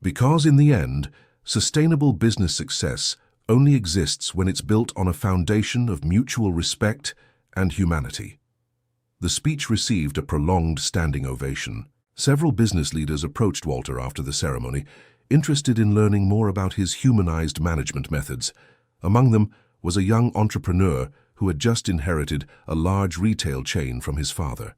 Because in the end, sustainable business success only exists when it's built on a foundation of mutual respect and humanity." The speech received a prolonged standing ovation. Several business leaders approached Walter after the ceremony, interested in learning more about his humanized management methods. Among them was a young entrepreneur who had just inherited a large retail chain from his father.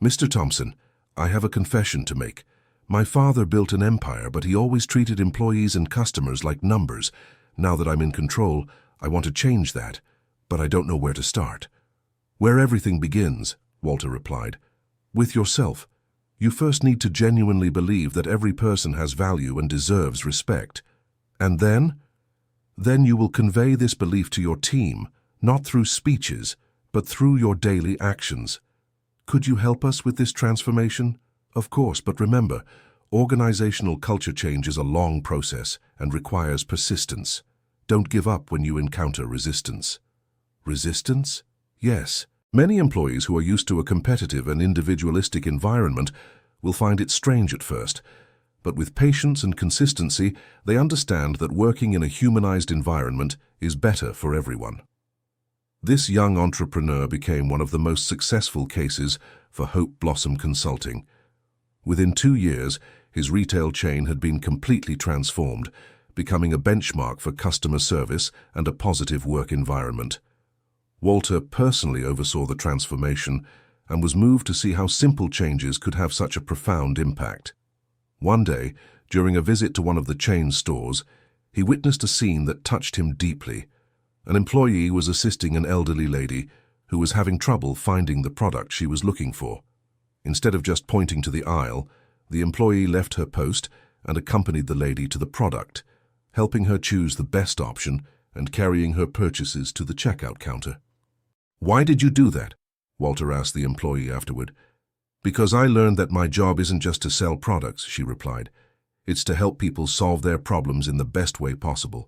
"Mr. Thompson, I have a confession to make. My father built an empire, but he always treated employees and customers like numbers. Now that I'm in control, I want to change that, but I don't know where to start." "Where everything begins," Walter replied, "with yourself. You first need to genuinely believe that every person has value and deserves respect. And then you will convey this belief to your team, not through speeches, but through your daily actions. Could you help us with this transformation?" "Of course, but remember, organizational culture change is a long process and requires persistence. Don't give up when you encounter resistance." "Resistance?" "Yes. Many employees who are used to a competitive and individualistic environment will find it strange at first, But with patience and consistency, they understand that working in a humanized environment is better for everyone. This young entrepreneur became one of the most successful cases for Hope Blossom Consulting. Within 2 years, his retail chain had been completely transformed, becoming a benchmark for customer service and a positive work environment. Walter personally oversaw the transformation and was moved to see how simple changes could have such a profound impact. One day, during a visit to one of the chain's stores, he witnessed a scene that touched him deeply. An employee was assisting an elderly lady who was having trouble finding the product she was looking for. Instead of just pointing to the aisle, the employee left her post and accompanied the lady to the product, helping her choose the best option and carrying her purchases to the checkout counter. "Why did you do that?" Walter asked the employee afterward. "Because I learned that my job isn't just to sell products," she replied. "It's to help people solve their problems in the best way possible."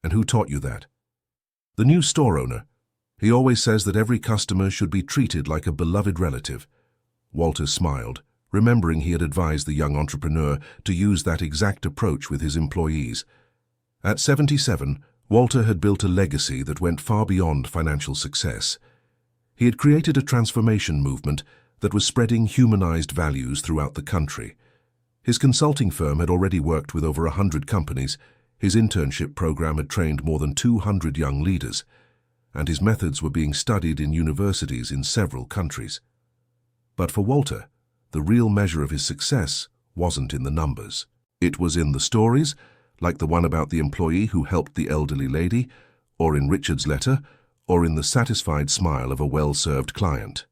"And who taught you that?" "The new store owner. He always says that every customer should be treated like a beloved relative." Walter smiled, remembering he had advised the young entrepreneur to use that exact approach with his employees. At 77, Walter had built a legacy that went far beyond financial success. He had created a transformation movement that was spreading humanized values throughout the country. His consulting firm had already worked with over 100 companies, his internship program had trained more than 200 young leaders, and his methods were being studied in universities in several countries. But for Walter, the real measure of his success wasn't in the numbers. It was in the stories, like the one about the employee who helped the elderly lady, or in Richard's letter, or in the satisfied smile of a well-served client.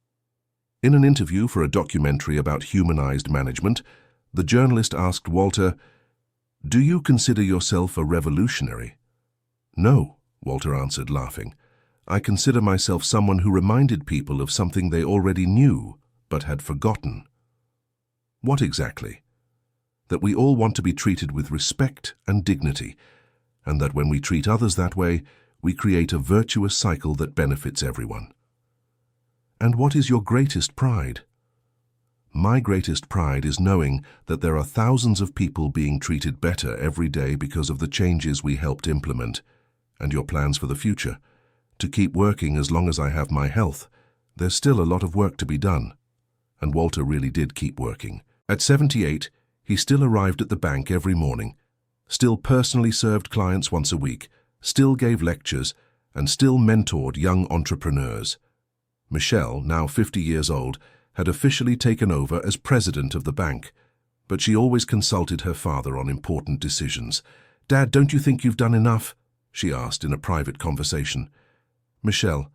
In an interview for a documentary about humanized management, the journalist asked Walter, "Do you consider yourself a revolutionary?" "No," Walter answered, laughing. "I consider myself someone who reminded people of something they already knew but had forgotten." "What exactly?" "That we all want to be treated with respect and dignity, and that when we treat others that way, we create a virtuous cycle that benefits everyone." "And what is your greatest pride?" "My greatest pride is knowing that there are thousands of people being treated better every day because of the changes we helped implement. And your plans for the future? To keep working as long as I have my health. There's still a lot of work to be done." And Walter really did keep working. At 78, he still arrived at the bank every morning, still personally served clients once a week, still gave lectures, and still mentored young entrepreneurs. Michelle, now 50 years old, had officially taken over as president of the bank, but she always consulted her father on important decisions. "Dad, don't you think you've done enough?" she asked in a private conversation. "Michelle,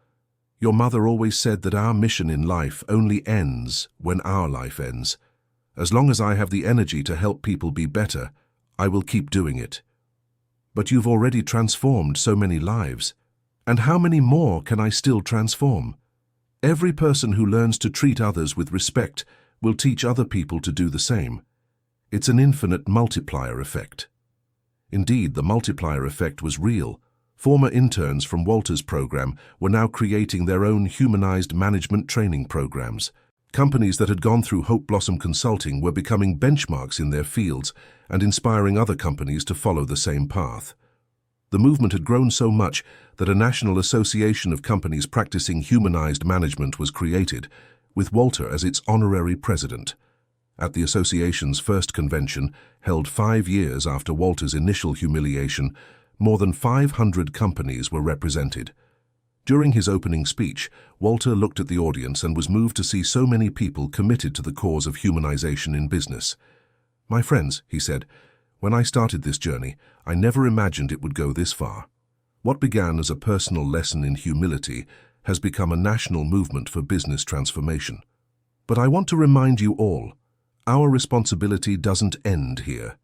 your mother always said that our mission in life only ends when our life ends. As long as I have the energy to help people be better, I will keep doing it." "But you've already transformed so many lives. And how many more can I still transform? Every person who learns to treat others with respect will teach other people to do the same. It's an infinite multiplier effect." Indeed, the multiplier effect was real. Former interns from Walter's program were now creating their own humanized management training programs. Companies that had gone through Hope Blossom Consulting were becoming benchmarks in their fields and inspiring other companies to follow the same path. The movement had grown so much that a national association of companies practicing humanized management was created, with Walter as its honorary president. At the association's first convention, held 5 years after Walter's initial humiliation, more than 500 companies were represented. During his opening speech, Walter looked at the audience and was moved to see so many people committed to the cause of humanization in business. "My friends," he said, "when I started this journey, I never imagined it would go this far. What began as a personal lesson in humility has become a national movement for business transformation. But I want to remind you all, our responsibility doesn't end here.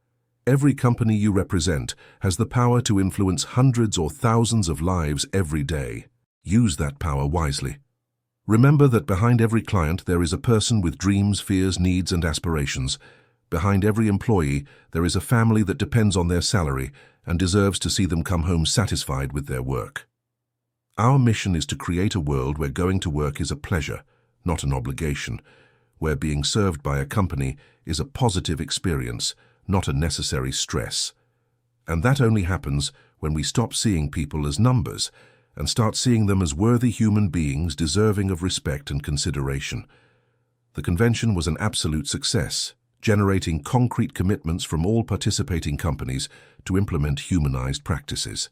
Every company you represent has the power to influence hundreds or thousands of lives every day. Use that power wisely. Remember that behind every client there is a person with dreams, fears, needs, and aspirations. Behind every employee there is a family that depends on their salary and deserves to see them come home satisfied with their work. Our mission is to create a world where going to work is a pleasure, not an obligation, where being served by a company is a positive experience, not a necessary stress. And that only happens when we stop seeing people as numbers and start seeing them as worthy human beings deserving of respect and consideration. The convention was an absolute success, generating concrete commitments from all participating companies to implement humanized practices.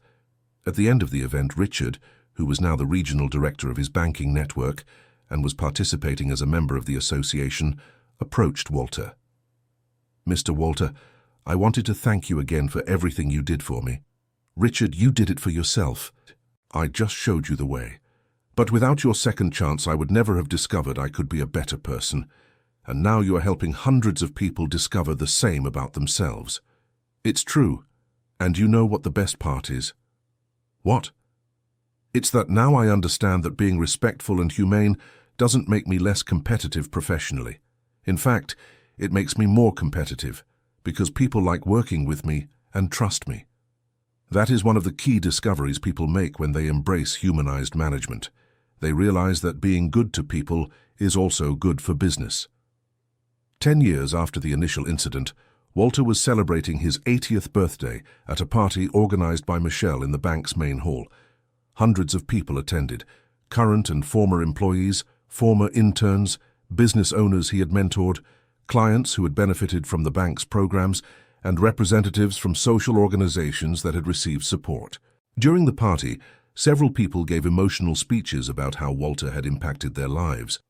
At the end of the event, Richard, who was now the regional director of his banking network and was participating as a member of the association, approached Walter. "Mr. Walter, I wanted to thank you again for everything you did for me. Richard, you did it for yourself. I just showed you the way. But without your second chance, I would never have discovered I could be a better person. And now you are helping hundreds of people discover the same about themselves. It's true. And you know what the best part is?" "What?" "It's that now I understand that being respectful and humane doesn't make me less competitive professionally. In fact, it makes me more competitive, because people like working with me and trust me. That is one of the key discoveries people make when they embrace humanized management. They realize that being good to people is also good for business." 10 years after the initial incident, Walter was celebrating his 80th birthday at a party organized by Michelle in the bank's main hall. Hundreds of people attended, current and former employees, former interns, business owners he had mentored, clients who had benefited from the bank's programs, and representatives from social organizations that had received support. During the party, several people gave emotional speeches about how Walter had impacted their lives.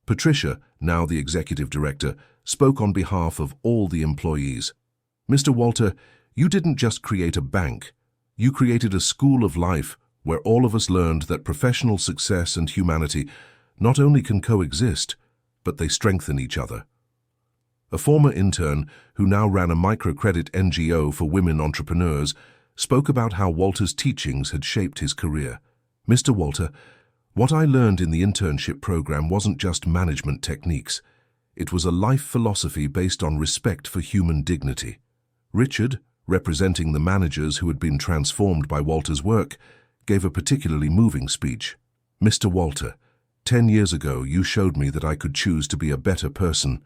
Patricia, now the executive director, spoke on behalf of all the employees. "Mr. Walter, you didn't just create a bank. You created a school of life where all of us learned that professional success and humanity not only can coexist, but they strengthen each other." A former intern, who now ran a microcredit NGO for women entrepreneurs, spoke about how Walter's teachings had shaped his career. "Mr. Walter, what I learned in the internship program wasn't just management techniques. It was a life philosophy based on respect for human dignity." Richard, representing the managers who had been transformed by Walter's work, gave a particularly moving speech. "Mr. Walter, 10 years ago you showed me that I could choose to be a better person.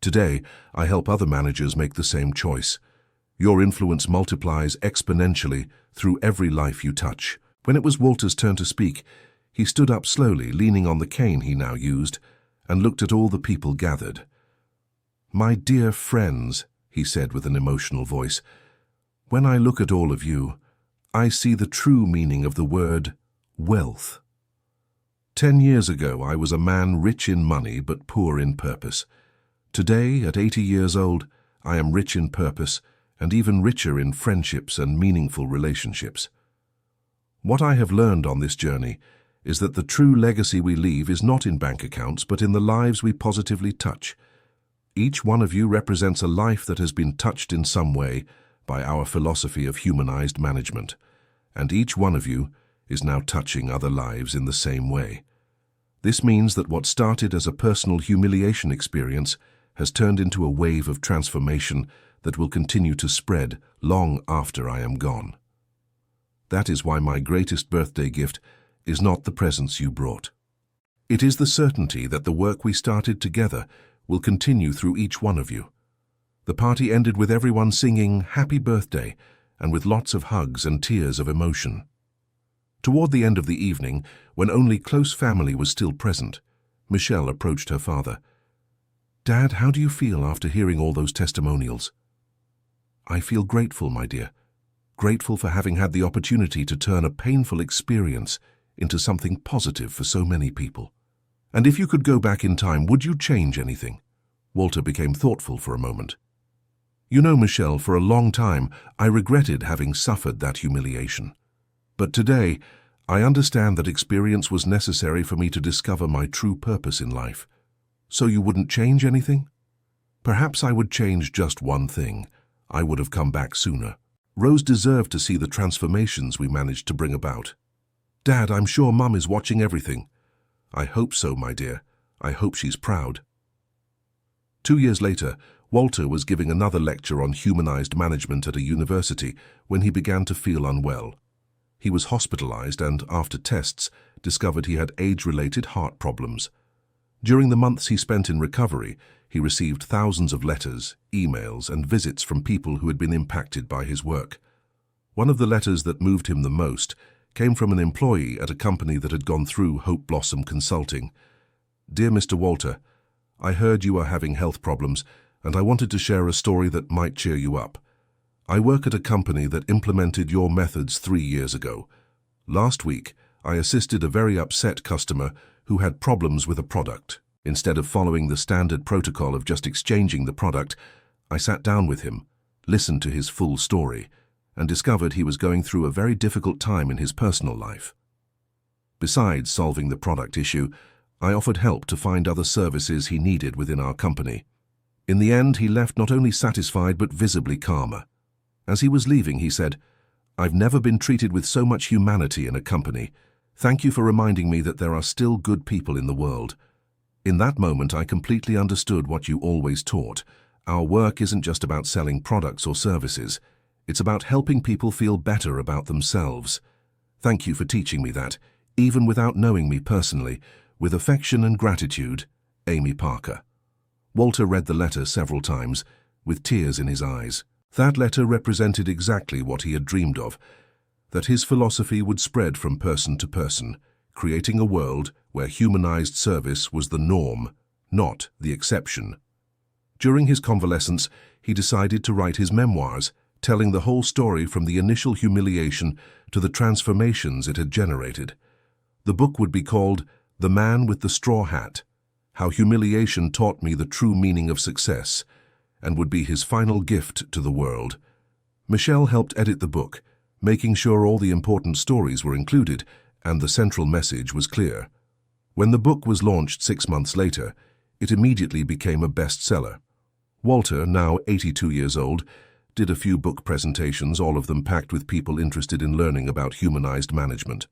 Today, I help other managers make the same choice. Your influence multiplies exponentially through every life you touch." When it was Walter's turn to speak, he stood up slowly, leaning on the cane he now used, and looked at all the people gathered. "My dear friends," he said with an emotional voice, "when I look at all of you, I see the true meaning of the word wealth. 10 years ago, I was a man rich in money but poor in purpose. Today, at 80 years old, I am rich in purpose and even richer in friendships and meaningful relationships. What I have learned on this journey is that the true legacy we leave is not in bank accounts, but in the lives we positively touch. Each one of you represents a life that has been touched in some way by our philosophy of humanized management, and each one of you is now touching other lives in the same way. This means that what started as a personal humiliation experience has turned into a wave of transformation that will continue to spread long after I am gone. That is why my greatest birthday gift is not the presents you brought. It is the certainty that the work we started together will continue through each one of you." The party ended with everyone singing "Happy Birthday" and with lots of hugs and tears of emotion. Toward the end of the evening, when only close family was still present, Michelle approached her father. "Dad, how do you feel after hearing all those testimonials?" "I feel grateful, my dear. Grateful for having had the opportunity to turn a painful experience into something positive for so many people." "And if you could go back in time, would you change anything?" Walter became thoughtful for a moment. "You know, Michelle, for a long time, I regretted having suffered that humiliation. But today, I understand that experience was necessary for me to discover my true purpose in life. So you wouldn't change anything?" "Perhaps I would change just one thing. I would have come back sooner. Rose deserved to see the transformations we managed to bring about." "Dad, I'm sure Mum is watching everything." "I hope so, my dear. I hope she's proud." 2 years later, Walter was giving another lecture on humanized management at a university when he began to feel unwell. He was hospitalized and, after tests, discovered he had age-related heart problems. During the months he spent in recovery, he received thousands of letters, emails, and visits from people who had been impacted by his work. One of the letters that moved him the most came from an employee at a company that had gone through Hope Blossom Consulting. "Dear Mr. Walter, I heard you are having health problems, and I wanted to share a story that might cheer you up. I work at a company that implemented your methods 3 years ago. Last week, I assisted a very upset customer who had problems with a product. Instead of following the standard protocol of just exchanging the product, I sat down with him, listened to his full story, and discovered he was going through a very difficult time in his personal life. Besides solving the product issue, I offered help to find other services he needed within our company. In the end, he left not only satisfied but visibly calmer. As he was leaving, he said, 'I've never been treated with so much humanity in a company. Thank you for reminding me that there are still good people in the world.' In that moment, I completely understood what you always taught. Our work isn't just about selling products or services. It's about helping people feel better about themselves. Thank you for teaching me that, even without knowing me personally. With affection and gratitude, Amy Parker." Walter read the letter several times, with tears in his eyes. That letter represented exactly what he had dreamed of, that his philosophy would spread from person to person, creating a world where humanized service was the norm, not the exception. During his convalescence, he decided to write his memoirs, telling the whole story from the initial humiliation to the transformations it had generated. The book would be called "The Man with the Straw Hat: How Humiliation Taught Me the True Meaning of Success," and would be his final gift to the world. Michelle helped edit the book, making sure all the important stories were included and the central message was clear. When the book was launched 6 months later, it immediately became a bestseller. Walter, now 82 years old, did a few book presentations, all of them packed with people interested in learning about humanized management.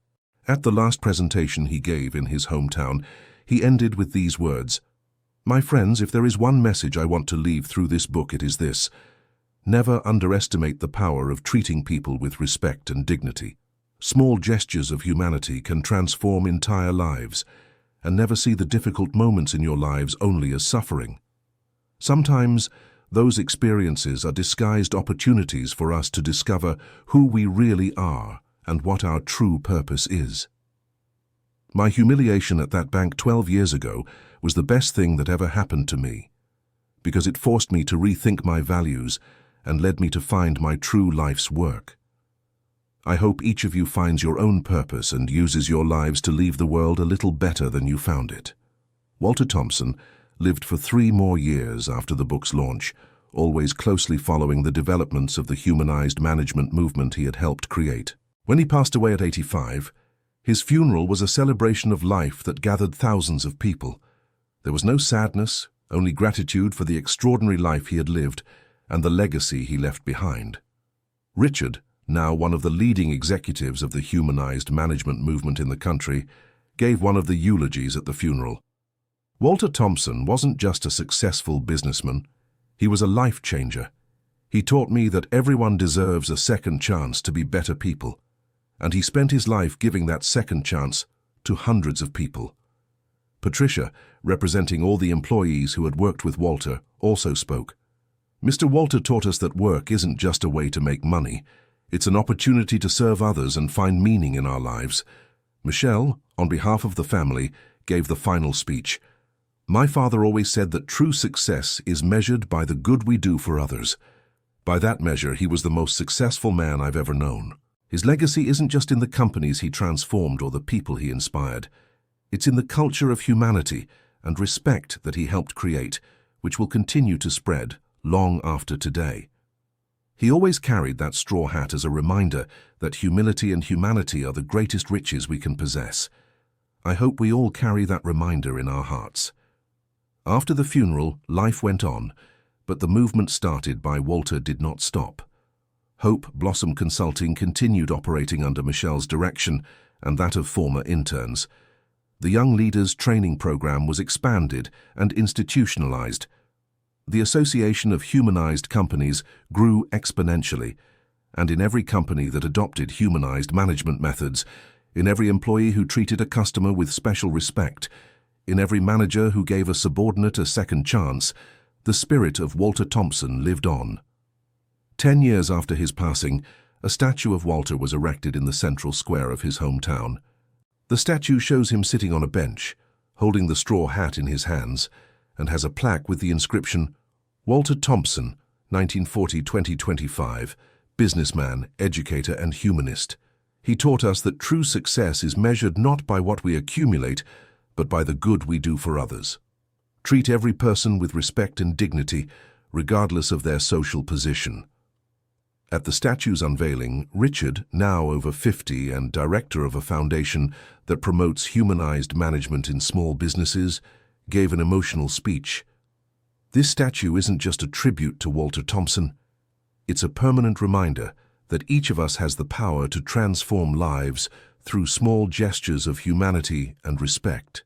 At the last presentation he gave in his hometown, he ended with these words, "My friends, if there is one message I want to leave through this book, it is this: never underestimate the power of treating people with respect and dignity. Small gestures of humanity can transform entire lives, and never see the difficult moments in your lives only as suffering. Sometimes, those experiences are disguised opportunities for us to discover who we really are and what our true purpose is." My humiliation at that bank 12 years ago was the best thing that ever happened to me, because it forced me to rethink my values and led me to find my true life's work. I hope each of you finds your own purpose and uses your lives to leave the world a little better than you found it. Walter Thompson lived for 3 more years after the book's launch, always closely following the developments of the humanized management movement he had helped create. When he passed away at 85, his funeral was a celebration of life that gathered thousands of people. There was no sadness, only gratitude for the extraordinary life he had lived and the legacy he left behind. Richard, now one of the leading executives of the humanized management movement in the country, gave one of the eulogies at the funeral. Walter Thompson wasn't just a successful businessman, he was a life changer. He taught me that everyone deserves a second chance to be better people, and he spent his life giving that second chance to hundreds of people. Patricia, representing all the employees who had worked with Walter, also spoke. "Mr. Walter taught us that work isn't just a way to make money. It's an opportunity to serve others and find meaning in our lives." Michelle, on behalf of the family, gave the final speech. "My father always said that true success is measured by the good we do for others. By that measure, he was the most successful man I've ever known. His legacy isn't just in the companies he transformed or the people he inspired. It's in the culture of humanity and respect that he helped create, which will continue to spread long after today." He always carried that straw hat as a reminder that humility and humanity are the greatest riches we can possess. I hope we all carry that reminder in our hearts. After the funeral, life went on, but the movement started by Walter did not stop. Hope Blossom Consulting continued operating under Michelle's direction and that of former interns. The Young Leaders Training Program was expanded and institutionalized. The Association of Humanized Companies grew exponentially, and in every company that adopted humanized management methods, in every employee who treated a customer with special respect, In every manager who gave a subordinate a second chance, the spirit of Walter Thompson lived on. 10 years after his passing, a statue of Walter was erected in the central square of his hometown. The statue shows him sitting on a bench, holding the straw hat in his hands, and has a plaque with the inscription, Walter Thompson, 1940-2025, businessman, educator, and humanist. He taught us that true success is measured not by what we accumulate, but by the good we do for others. Treat every person with respect and dignity, regardless of their social position. At the statue's unveiling, Richard, now over 50 and director of a foundation that promotes humanized management in small businesses, gave an emotional speech. This statue isn't just a tribute to Walter Thompson. It's a permanent reminder that each of us has the power to transform lives through small gestures of humanity and respect.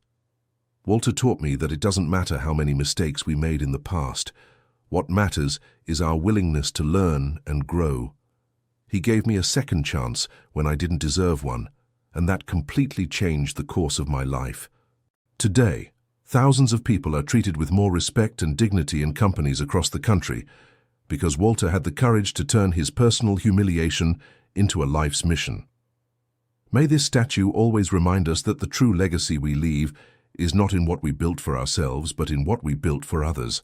Walter taught me that it doesn't matter how many mistakes we made in the past. What matters is our willingness to learn and grow. He gave me a second chance when I didn't deserve one, and that completely changed the course of my life. Today, thousands of people are treated with more respect and dignity in companies across the country because Walter had the courage to turn his personal humiliation into a life's mission. May this statue always remind us that the true legacy we leave is not in what we built for ourselves, but in what we built for others.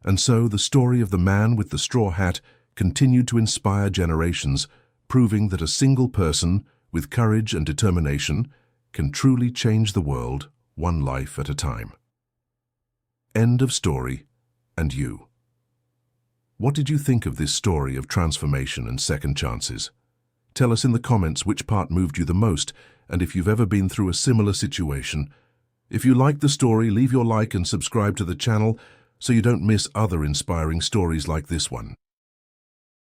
And so the story of the man with the straw hat continued to inspire generations, proving that a single person with courage and determination can truly change the world one life at a time. End of story. And you? What did you think of this story of transformation and second chances? Tell us in the comments which part moved you the most and if you've ever been through a similar situation. If you liked the story, leave your like and subscribe to the channel so you don't miss other inspiring stories like this one.